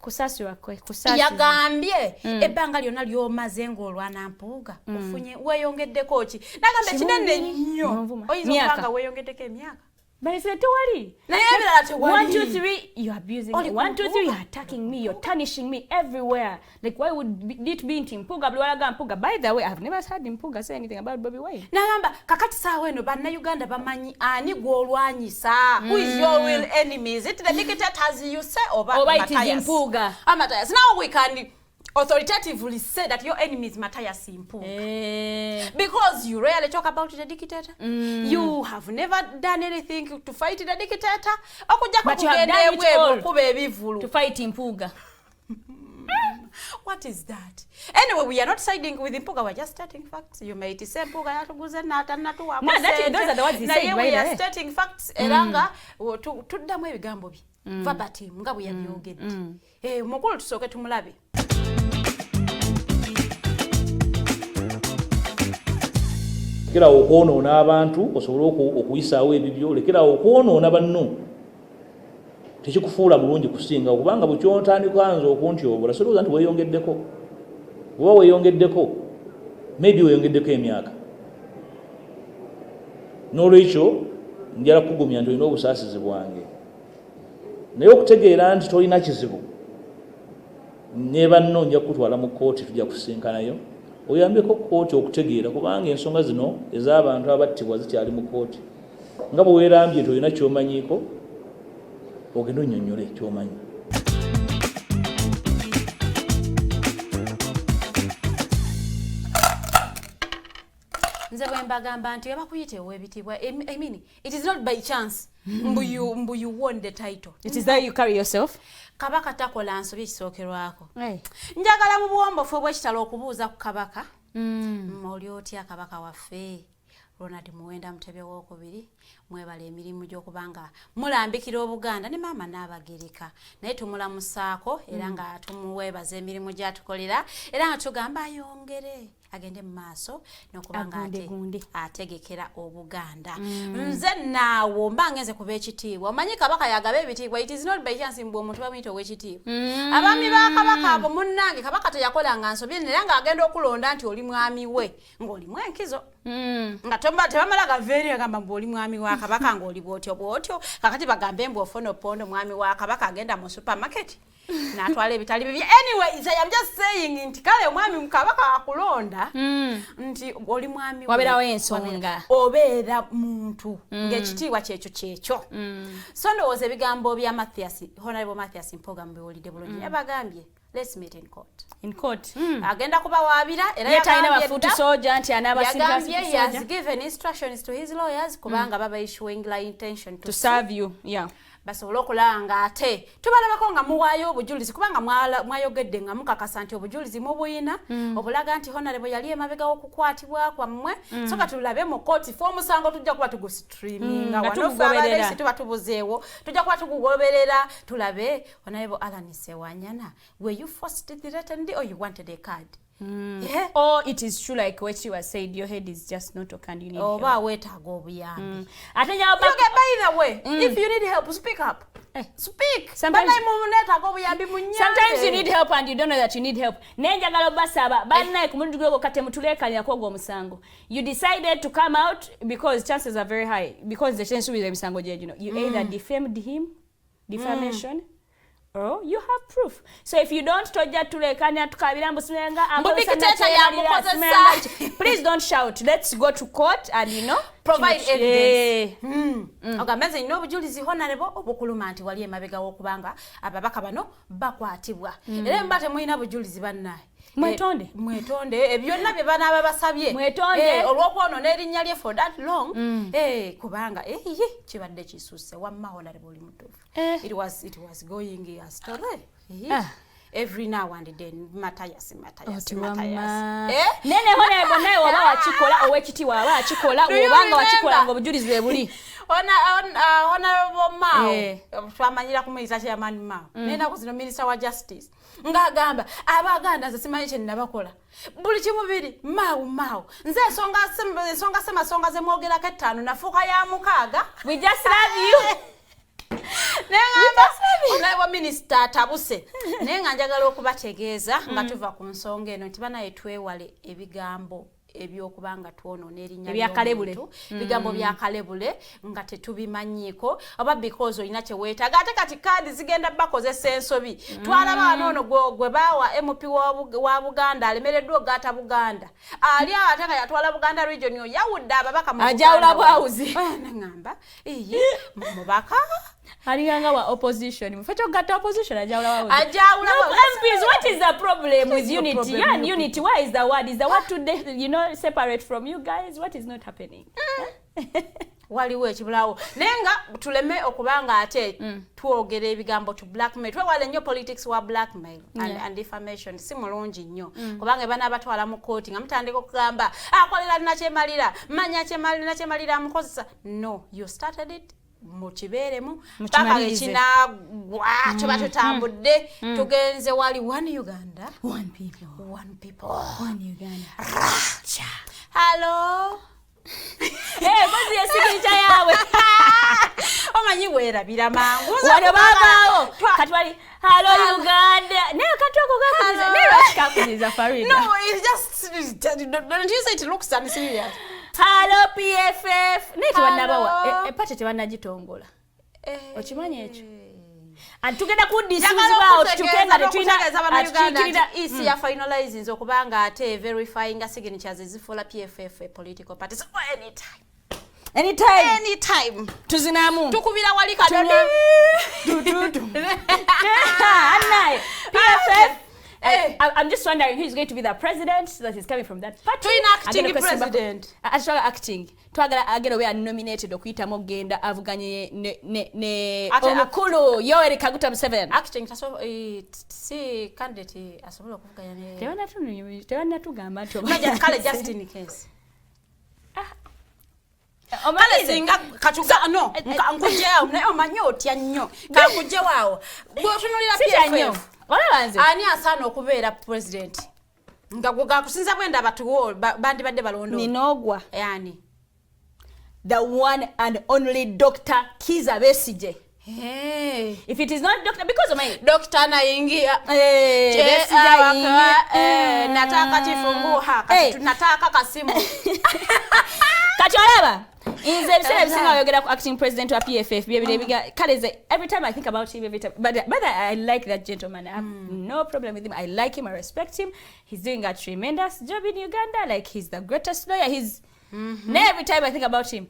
kusaasirwa kwe yagambye ebbanga lyonna ly'omaze ng'olwana mpuuga ofunye weeyongeddeko ki n'agamba kinene nnyo oyinza okubanga weeyongeddeko emyaka But it's tewali. Na yebera tewali. 1 2 3 you're abusing me. 1 2 3 you're attacking me. You're tarnishing me everywhere. Like why would it be in Mpuga Blualaga Mpuga? By the way, I've never heard Mpuga say anything about Bobi Wine. Nagamba kakati sawa eno banna Uganda bamanyi ani gwolwanyisa. Who is your real enemy? Is it the dictators you say or Matthias? Mpuga. Matthias. Now we can authoritatively say that your enemy is Matthias Mpuga. Because you rarely talk about the dictator. You have never done anything to fight the dictator. But you have done it all to fight Mpuga. What is that? Anyway, we are not siding with Mpuga. We're just stating facts. You may say Mpuga yatuguze natu. No, those are the words he said. We are stating facts. Eranga tuddamu ebigambo bi. Verbatim nga bwe yabyogedde. Mukulu tusooke tumulabe. Lekera okwonoona abantu osobola okuyisaawo ebibyo, lekera okwonoona banno tekikufuula bulungi kusinga kubanga bwe kyontandika nze okuntyobola solowooza nti weeyongeddeko. Oba weeyongeddeko maybe weeyongeddeko emyaka. N'olwekyo njala kugumya nti olina obusaasizi bwange. Naye okutegeera nti tolina kizibu ne banno nja kukutwala mu kkooti tujja kusinkanayo. Oyambeko kkooti okutegeera kubanga ensonga zino ez'abantu abattibwa zikyali mu kkooti. Nga bwe weerambye nti olina ky'omanyiiko ogenda onnyonnyole ky'omanyi. Nze bwe mbagamba nti bakuyite ow'ebitiibwa. I mean, it is not by chance mbu you won the title. It is that you carry yourself. Kabaka takola nsobi ekisookerwako. Njagala mu buwombofu bw'ekitalo okubuuza ku kabaka. Oli otya kabaka waffe Ronald Muwenda Mutebe w'okubiri mwebala emirimu gy'okubanga mulambikira Obuganda ne maama n'Abagereka naye tumulamusaako era nga tumuweebaza emirimu gy'atukolera era nga tugamba ayongere agende mu maaso n'okubanga ategekera Obuganda. Nze naawo mba ngenze kuba ekitiibwa omanyi kabaka yagaba ebitiibwa it is not by chance mbu omuntu bamuyita ow'ekitiibwa. Abaami ba kabaka abo munnange kabaka teyakolanga nsobi era ng'agenda okulonda nti oli mwami we ng'olimu enkizo. Nga tebamala gaveeri agamba mbu oli mwami wa kabaka ng'oli bwotyo kakati bagambe mbu ofuna opondo mwami wa kabaka agenda mu supermarket n'atwala ebitali bibye. Anyway, I am just saying nti kale omwami mukabaka akulonda nti oli mwami wabeerawo ensonga obeera muntu ng'ekitiibwa kyekyo. So ndowooza ebigambo bya Honorable Matthias Mpuga mubiwulidde bulungi. Yabagambye let's meet in court. In court. Agenda kubawaabira era yagambye he has given instructions to his lawyers kubanga baba issuing la intention to serve you. Yeah. Basobola okulanga ate tubalabako nga muwaayo obujulizi kubanga mwayogedde nga mukakasa nti obujulizi mubuyina obulaga nti Honorable yali emabega okukwatibwa kwammwe so ka tulabe mu court for musango tujja kuba tugustreaminga wanofabalesi tuba tubuzeewo tujja kuba tugugoberera tulabe Honorable Alan Sewanyana were you forced threatened or you wanted a card? Yeah. Or it is true like what you were said, your head is just not okay and you need help. Wetaaga obuyambi. By the way, if you need help, speak up. Speak. Sometimes you need help and you don't know that you need help. You decided to come out because chances are very high. Because the chance with the Misango judge, you know, you either defamed him, defamation, or you have proof. So if you don't please don't shout. Let's go to court and provide evidence. Ogameze ino obujulizi Honorable obukuluma nti wali emabega w'okubanga ababaka bano bakwatibwa. Era mbate muyina bujulizi bannaye. Mwetonde byonna bye banaaba basabye olw'okwonoona erinnya lye for that long kubanga kibadde kisusse wamma Honorable oli mutuufu. It was going a story. every now and then Matthias. Nene hona bonaye waba wakikola owekitiwa waba akikola obanga wakikola ngobujulizi bebuli Honorable Mao twamanyira kumuyita chairman Mao nenda kuzino minister wa justice ngagamba abaganda zesimanyi kye nabakola buli kimubiri Mao nze songa ze mwogera kettano nafuka ya mukaga. We just love you. Onaibwa minister tabuse nenga njagala okubategeeza nga tuva ku nsonga eno nti banaye twewale ebigambo ebyokubanga twonona erinnya ebyakalebule bigambo byakalebule nga tetubimanyiko oba because olina kye weetaaga ate kati kaadi zigenda bakozesa ensobi twalaba anono gwe baawa MP wa Buganda alemereddwa ogata Buganda ali ate nga yatwala Buganda region yo yawudde ababaka mu ajawula bwawuzi nengamba mubaka alinganga wa opposition mfecho gata opposition ajawula bwawuzi MPs, what is the problem with unity? Yeah, unity, why is the word? Is the word to separate from you guys? What is not happening? Waliwo ekibulawo nenga tuleme okubanga ate tuogera ebigambo to blackmail twewale nnyo politics wa blackmail and defamation si mulungi nnyo kubanga bana abatwala mu court nga mutandika okugamba akolera nakyemalira manya kyemalira mukozesa. No, you started it mukibeeremu paka ekinagwa tuba tutambudde tugenze wali one Uganda one people one Uganda. Hello. Bozi yesigiricha yawe. Omanyi weerabira mangu. Wano babaawo. Katwali hello Uganda. Ne katwako gakuziza. Ne rashikakuziza Farida. No, it's just don't you say it looks unserious. Hello PFF. Ne tebanabawa. Epate tebanagitongola. Okimanyi ekyo. And tugenda kudisuzibwa tukenda tetwina isi ya finalizing okubanga ate verifying signatures ezifula PFF political parties anytime tuzinamu tukubira wali kadodi annaye PFF. I'm just wondering who is going to be the president that is coming from that party. Acting president. Acting. Twagala agero we are nominated okuyita mogenda avuganye ne omukulu Yoweri Kaguta Museveni. Acting taso si candidate asobola okuvuganya ne. Tewana tugamba nti kale just in case. Omale singa katuga no nkujeo naye omanyi otya nnyo kakuje waawo bwotunulira PFF. Olabanze ani asana okubeera president nga gakusinza bwenda abatuwo bandi badde balondo ninogwa yani the one and only Dr. Kiza Besije. Hey, if it is not doctor, because of my doctor naingia nataka chifunguha tunataka kasimu kacholaba in the acting president of PFF every time I think about him but I like that gentleman. I have no problem with him. I like him, I respect him. He's doing a tremendous job in Uganda. Like, he's the greatest lawyer. He's every time I think about him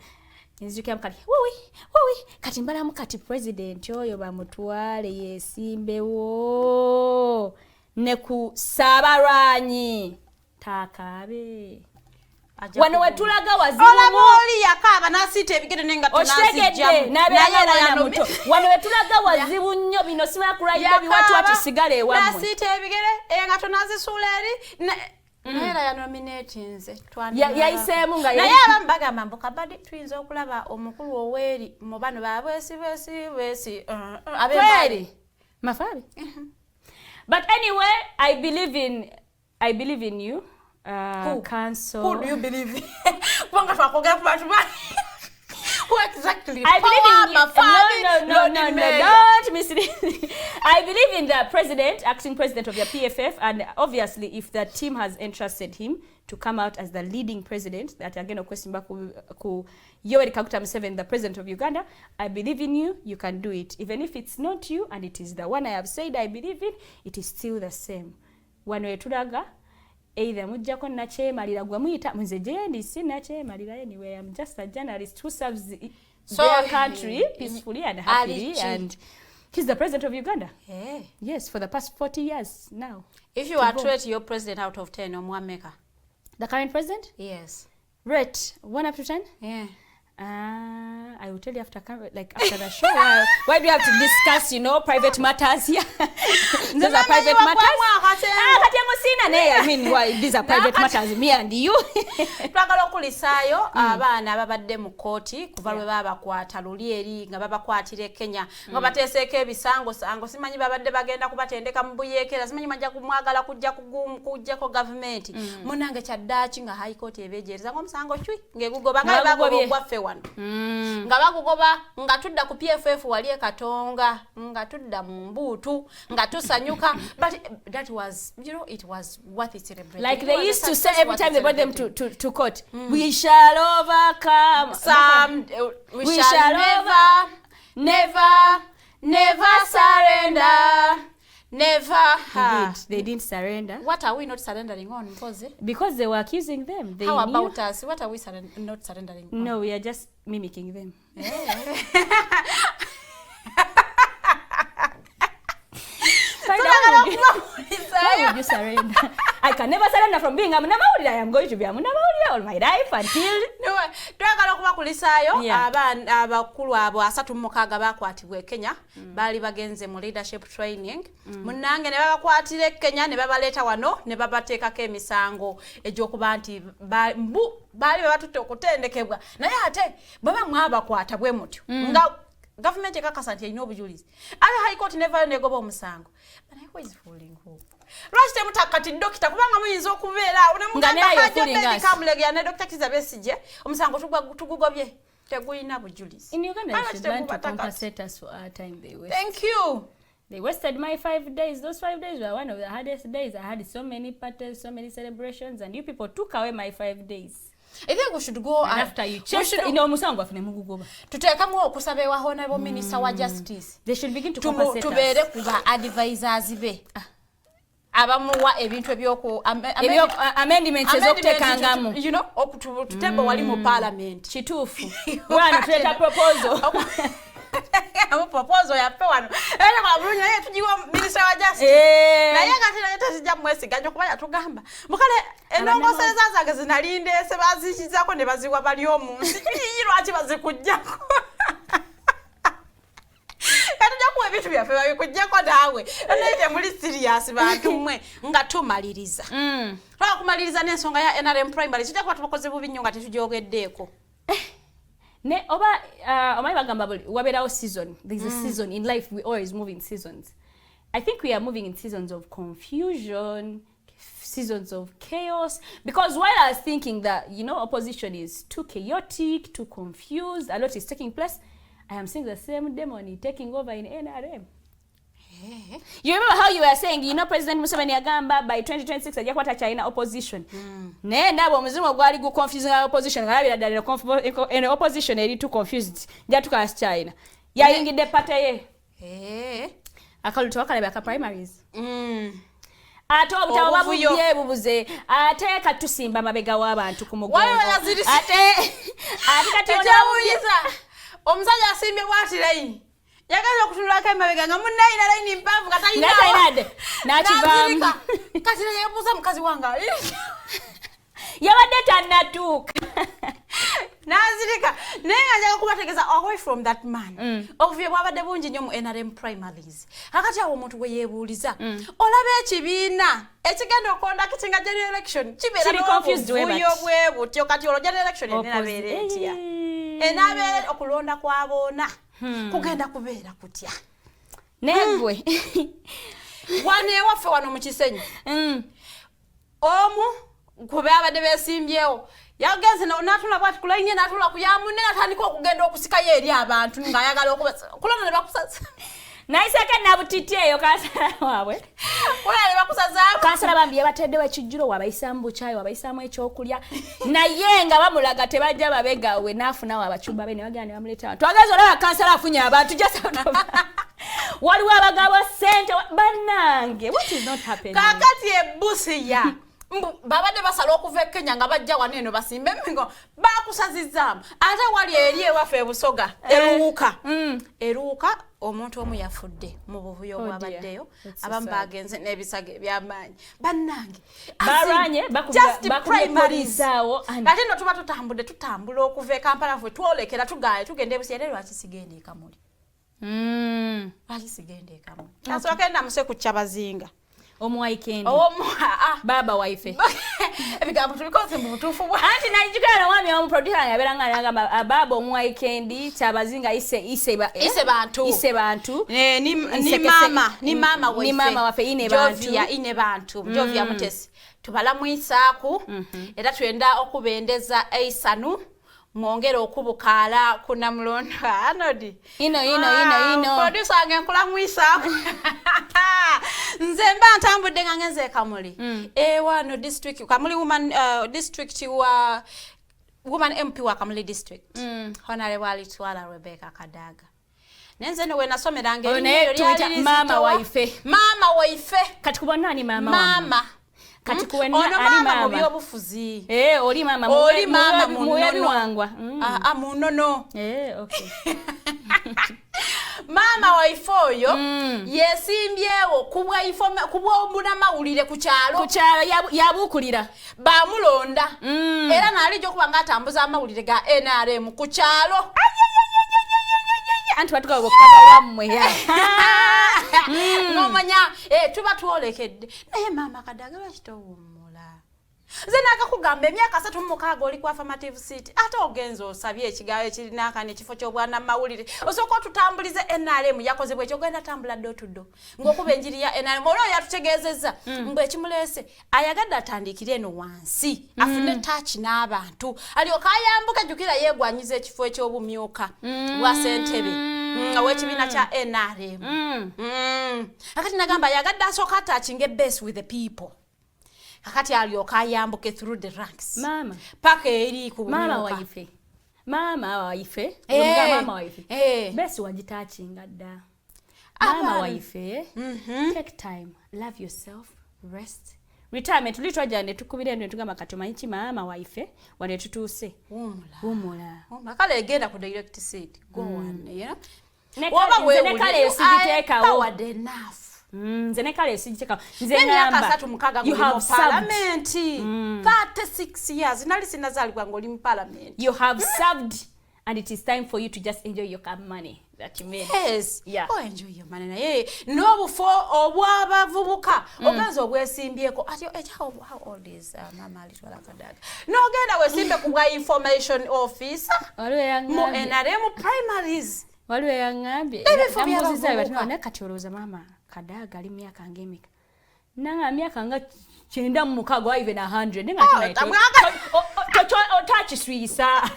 kati mbalamu kati president oyo bamutwale yesimbewo ne ku Saabarwanyi takabe wano wetulaga wazibu olaboli yakaba nasite ebigere nenga tunazijja naye muto wano wetulaga wazibu nnyo bino sima kurayida biwatu watisigale wamwe nasite ebigere nga tunazisula eri naera ya nominations yaisemu nga naye abambaga mambo kabadi twinza okulaba omukulu oweri mu bano babwesi abebali mafabi but anyway I believe in you. Council. Who do you believe in? Who exactly? I believe in you. No, don't miss it. I believe in the president, acting president of the PFF, and obviously if the team has entrusted him to come out as the leading president, that again of question back ku Yoweri Kaguta Museveni, the president of Uganda, I believe in you, you can do it. Even if it's not you and it is the one I have said I believe in, it is still the same. One way tulaga either mujjako nakyemalira gwe muyita nze jendi si nakyemalira anyway. I'm just a journalist who serves their country peacefully and happily, and he's the president of Uganda. Yes, for the past 40 years now. If you are to rate your president out of 10, Omwameka. The current president? Yes. Rate 1 up to 10? Yeah. I will tell you after the show. Why do you have to discuss, private matters here? Those are private matters. I mean, why these are private matters, me and you. Twagala okulisaayo abaana ababadde mu kooti kuva lwe babakwata luli eri nga babakwatire Kenya nga bateeseeko ebisango simanyi babadde bagenda kubatendeka mu buyeekera simanyi majja kumwagala kujjako gavumenti munange kyaddaaki nga high court ebeejeereza ng'omusango cwi ng'egugoba nga bagogwaffe wano nga bagugoba nga tudda ku PFF wali e Katonga nga tudda mu mbuutu nga tusanyuka but that was it was worth it celebrating. Like they used to say every time they brought them to court, we shall overcome. We shall never surrender. Never. They didn't surrender. What are we not surrendering on? Because they were accusing them. They How knew. about us? What are we not surrendering on? No, we are just mimicking them. Why would you surrender? I can never surrender from being a Munamawulire. I am going to be a Munamawulire all my life until... No, twagala okuba kulisaayo abakulu abo 36 bakwatibwa e Kenya bali bagenze mu leadership training munnange ne babakwatira e Kenya ne babaleeta wano ne babateekako emisango egy'okuba nti baali babatutte okutendekebwa naye ate baba mwabakwata bwe mutyo nga government ekakasa nti erina obujulizi ate high court nevayo negoba omusango but I was fooling hope lwaki temutakati dokita kubanga muyinza okubeera nemugambakamulege ne Dr. Kiza Besigye omusango tugugobye teguyina bujulizi. In Uganda, they should learn to compensate us for our time they wasted. Thank you. They wasted my 5 days. Those 5 days were one of the hardest days. I had so many parties, so many celebrations, and you people took away my 5 days. I think we should go after you check musango afune mugugoba tuteekamu okusaba ewa honorable minister wa justice. They should begin to compensate us. Tubeere kuba advisors be abamuwa ebintu ebyoku amendments ezokuteekangamu okututemba wali mu parliament kituufu wano tuleta proposal proposal yappe wano era kwa bulungi naye tujiwa minister wa justice naye kati naye tezijja mwesiga nyo kuba yatugamba mukale enongosereza zange zinalindese bazikizaako ne baziwa bali omunsi lwaki bazikujjako Katujakuwa ebintu byaffe babikujjako naawe naye temuli serious bantu mmwe nga tumaliriza twakumaliriza n'ensonga ya NRM primary kijja kuba tubakoze bubi nnyo nga tetujogeddeeko ne oba omanyi bagamba buli wabeerawo season. There's a season in life. We always move in seasons. I think we are moving in seasons of confusion, seasons of chaos, because while I was thinking that opposition is too chaotic, too confused, a lot is taking place, I am seeing the same demon taking over in NRM. You remember how you were saying, President Museveni agamba by 2026 ajja kwata China opposition. Ne ndabo omuzimu gwali gu confusing opposition ngalabira ddala in opposition eri too confused. Jatuka China. Yayingidde party ye. Akaluto wakalaba ka primaries. Ate obutawo babubye bubuze ate katusimba mabega w'abantu ku mugongo. Ate kati ojawuliza omusajja asimbye bwati layini. Yagaza okutulako emabega nga munnayina layini mpaavu katayinade n'akivaamu kati yeebuuza mukazi wange yabadde tannatuuka n'azirika naye nga njaga kubategeeza away from that man obuvuyo bwabadde bungi nnyo mu NRM primaries kakati awo omuntu bwe yeebuuliza olaba ekibiina ekigenda okondakiti nga general election kibeera n'obuvuyo bwe butyo kati olwo general election enabeera etya enabeera okulonda kwaboona kugenda kubeera kutya negwe wane waffe wano mu Kisenyi omu kube abadde beesimbyewo yagenze n'atula bwati kulayinye n'atula ku yamunne n'atandika okugenda okusikayo eri abantu ng'ayagala kulona ne bakusaza naiseke nabutiti eyo kansala waabwe kulona ne bakusazaamu kansala bambi yabateddewo ekijjulo wabayisaamu bukyayi wabayisaamu ekyokulya naye nga bamulaga tebajja babegawe n'afunawo abakyumba be ne bagenda ne bamuleeta twageza olaba kansala afunye abantu waliwo abagabo ssente bannange what is not happening kakati ebusiya babadde basala okuva e Kenya nga bajja wano eno basimba emingo bakusazizaamu ate wali eri ewaffe ebusoga eruuka omuntu omu yafudde mu buvuyo bwabaddeyo abamu bagenze n'ebisage by'amaanyi bannange baranye bakubirizawo ate no tuba tutambula okuva e Kampala ffe twolekera tugenda ebusiere lwaki sigenda ekamuli lwaki sigenda ekamuli asooka namuse ku kyabazinga omuwaikendi baba waife ebigambo tubikoze mu butuufu bwa anti najigala wami omu producer yabeera nga agamba baba omuwaikendi kyabazinga ise bantu ni mama waife ine bantu Jovia Mutesi tubala mu Isaaku era twenda okubendeza eisanu mwongera okubukala kuna mlondo anodi ino producer ange nkula mu Isaaku nze mba ntambudde nga ngenze Kamuli wano district Kamuli district wa woman MP wa Kamuli district honorable Alitwala Rebecca Kadaga nenze no we nasomera ngeri mama waife kati kubona ani mama kati kuwenna ali mama mu byobufuzi oli mama munono munono okay mama waife oyo yesimbyewo kubwa omuna mawulire ku kyalo yabukulira bamulonda era nalijjo kuba nga atambuza amawulire ga NRM ku kyalo anti batuka okukaba wammwe nomanya tuba twolekedde naye mama Kadaga lwakitowummula nze nakakugamba emyaka 36 oli ku affirmative seat ate ogenza osabye ekigawo ekirina akane ekifo ky'obwana mawulire osooka otutambulize NRM yakozebwa ekyo genda tambula ddo tuddo ng'okuba enjiri ya NRM olwo yatutegeezezza ng'ekimuleese ayagadde atandikire eno wansi afune touch n'abantu alyoka ayambuka jjukira yeegwanyiza ekifo eky'obumyuka bwa ssentebe w'ekibiina kya NRM akati nagamba ayagadde asooka atachinge base with the people kakati alyoka ayambuke through the ranks mama paka eri ku mama waife besi wagitachinga dda mama waife take time love yourself rest retirement litwaja ne tukubira ndo tugamba katomanyi mama waife wane tutuuse humula makale egenda ku direct seat go on you know nekale esijiteekawo powered enough nze nekale sijiteka nze ngamba you have parliament 36 years nali sinazalibwa ngoli mu parliament you have served and it is time for you to just enjoy your money that you made. Yes, yeah. Oh, enjoy your money na ye no before obwabavubuka ogenza obwesimbyeko ati how old is mama Alitwala Kadaga no genda wesimbe ku information officer mu NRM primaries waliwo yangambye namuziza batino nakatoloza mama Kadaga ali myaka ngemeka nanga myaka nga 96 or even 100 ninga tinaito touch swisa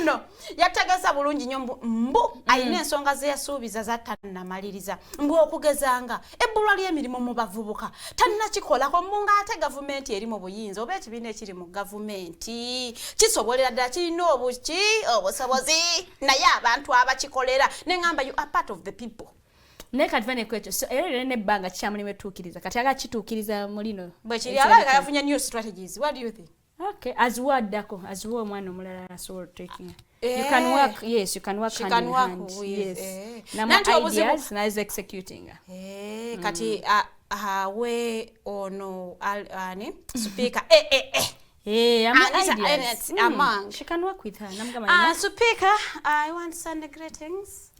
no yategeza bulungi nnyo mbu ayina ensonga ze yasuubiza zatannamaliriza mbu okugezanga ebbulwa ly'emirimu mu bavubuka tannakikola munga ate gavumenti eri mu buyinza oba ekibiina ekiri mu gavumenti kisobolera ddala kirina obusobozi naye abantu abakikolera neŋŋamba you are part of the people nekatvane kwecho so era nebbanga kyamulimu etuukiriza kati aga kituukiriza mulino bwe kiri alaga yafunye new strategies. What do you think? Okay, as wadako as wo mwana omulala so taking you can work, yes, you can work she hand can in work hand, with, yes nanti ideas na is executing kati we ono ani speaker among she can work with her speaker I want to send the greetings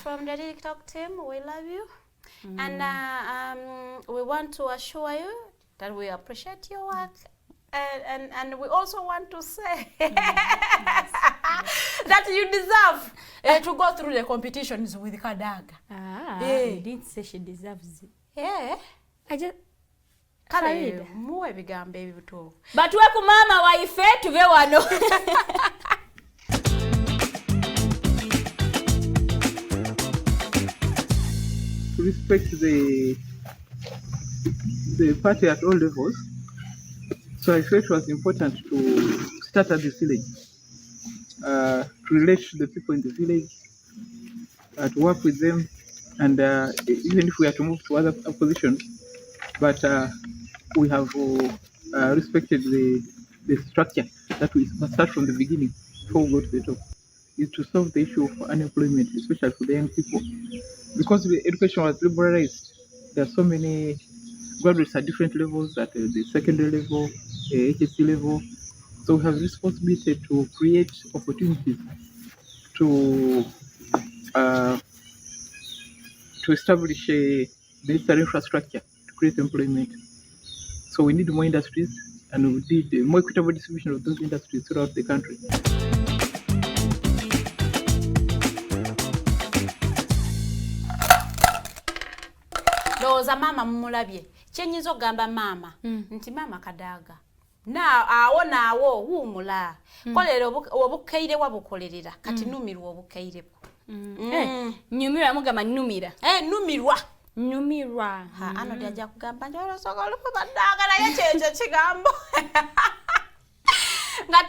from the TikTok team. We love you and we want to assure you that we appreciate your work. And we also want to say that you deserve to go through the competitions with Kadaga. You didn't say she deserves it. Yeah. I just kale muwe bigambe ebituufu. Batuwe ku mama waife tuve wano. To respect the party at all levels. So I felt it was important to start at the village, to relate to the people in the village, to work with them, and even if we are to move to other positions, but we have respected the structure that we must start from the beginning before we go to the top. is to solve the issue of unemployment, especially for the young people. Because the education was liberalized, there are so many graduates at different levels, at the secondary level, HSC level. So we have responsibility to create opportunities to establish the necessary infrastructure to create employment. So we need more industries, and we need a more equitable distribution of those industries throughout the country. Loza mama mmulabye. Kyenyizo gamba mama. Nti mama Kadaga. Naawo wuumula. Kolera obukeire wabukolerera. Kati numirwa obukeire bwo. Nyumirwa mugamba numirwa. Numirwa. Nyumirwa. Ano lyajja kugamba njolo sokola Kadaga naye kyejo kigambo. Nga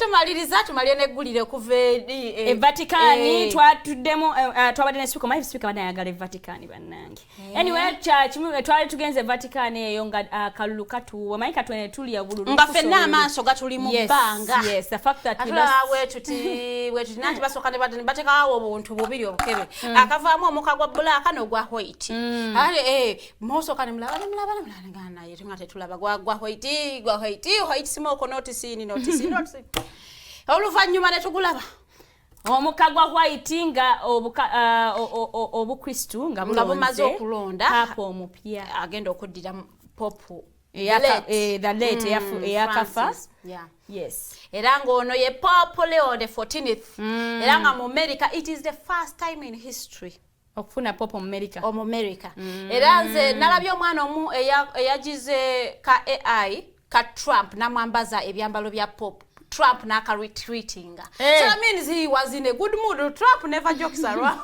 tumalire neggulire kuva eri Vatican twatuddemu twabadde ne speaker my speaker banayagala Vatican bannange. Anyway kimu twali tugenze Vatican eyo nga kalulu katuwa mayika twene tuli ya bululu nga fenna amaaso gatuli mu bbanga. Yes, the fact that wetuti nanti basooka ne batekawo obuntu bubiri obukebe akavaamu omuka gwa black n'ogwa white. Mosooka ne mulaba ngana ye tunga tetulaba gwa white smoke notice oluvanyuma ne tugulaba omukagwa white nga obukristu nga bumaze okulonda papa omupya agenda okuddira popu the late eyakafa. Yes. Era ng'ono ye Pope Leo the 14th. Era nga mu America it is the first time in history okufuna pope mu America. Era nze nalabye omwana omu eyagize ka AI ka Trump namwambaza ebyambalo bya Pope. Trump naka retreating. So that means he was in a good mood. Trump never jokes around.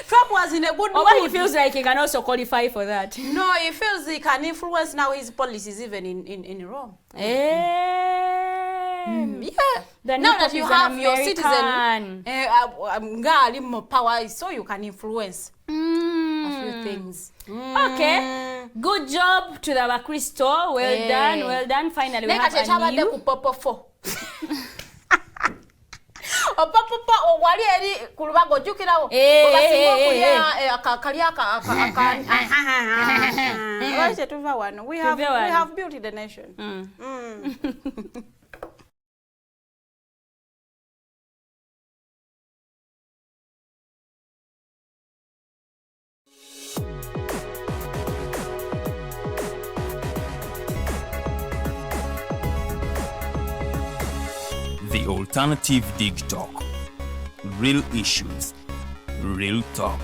Trump was in a good mood. He feels like he can also qualify for that. No, he feels he can influence now his policies even in Rome. Yeah. Now that you have your citizen more power, so you can influence a few things. Okay. Good job to the Bakristo. Well done. Finally, we have a new. Opapa owali eri kulubago jukirawo okasinga okulya akakali aka tuva wano we have built the nation. The Alternative Dig Talk. Real issues, real talk.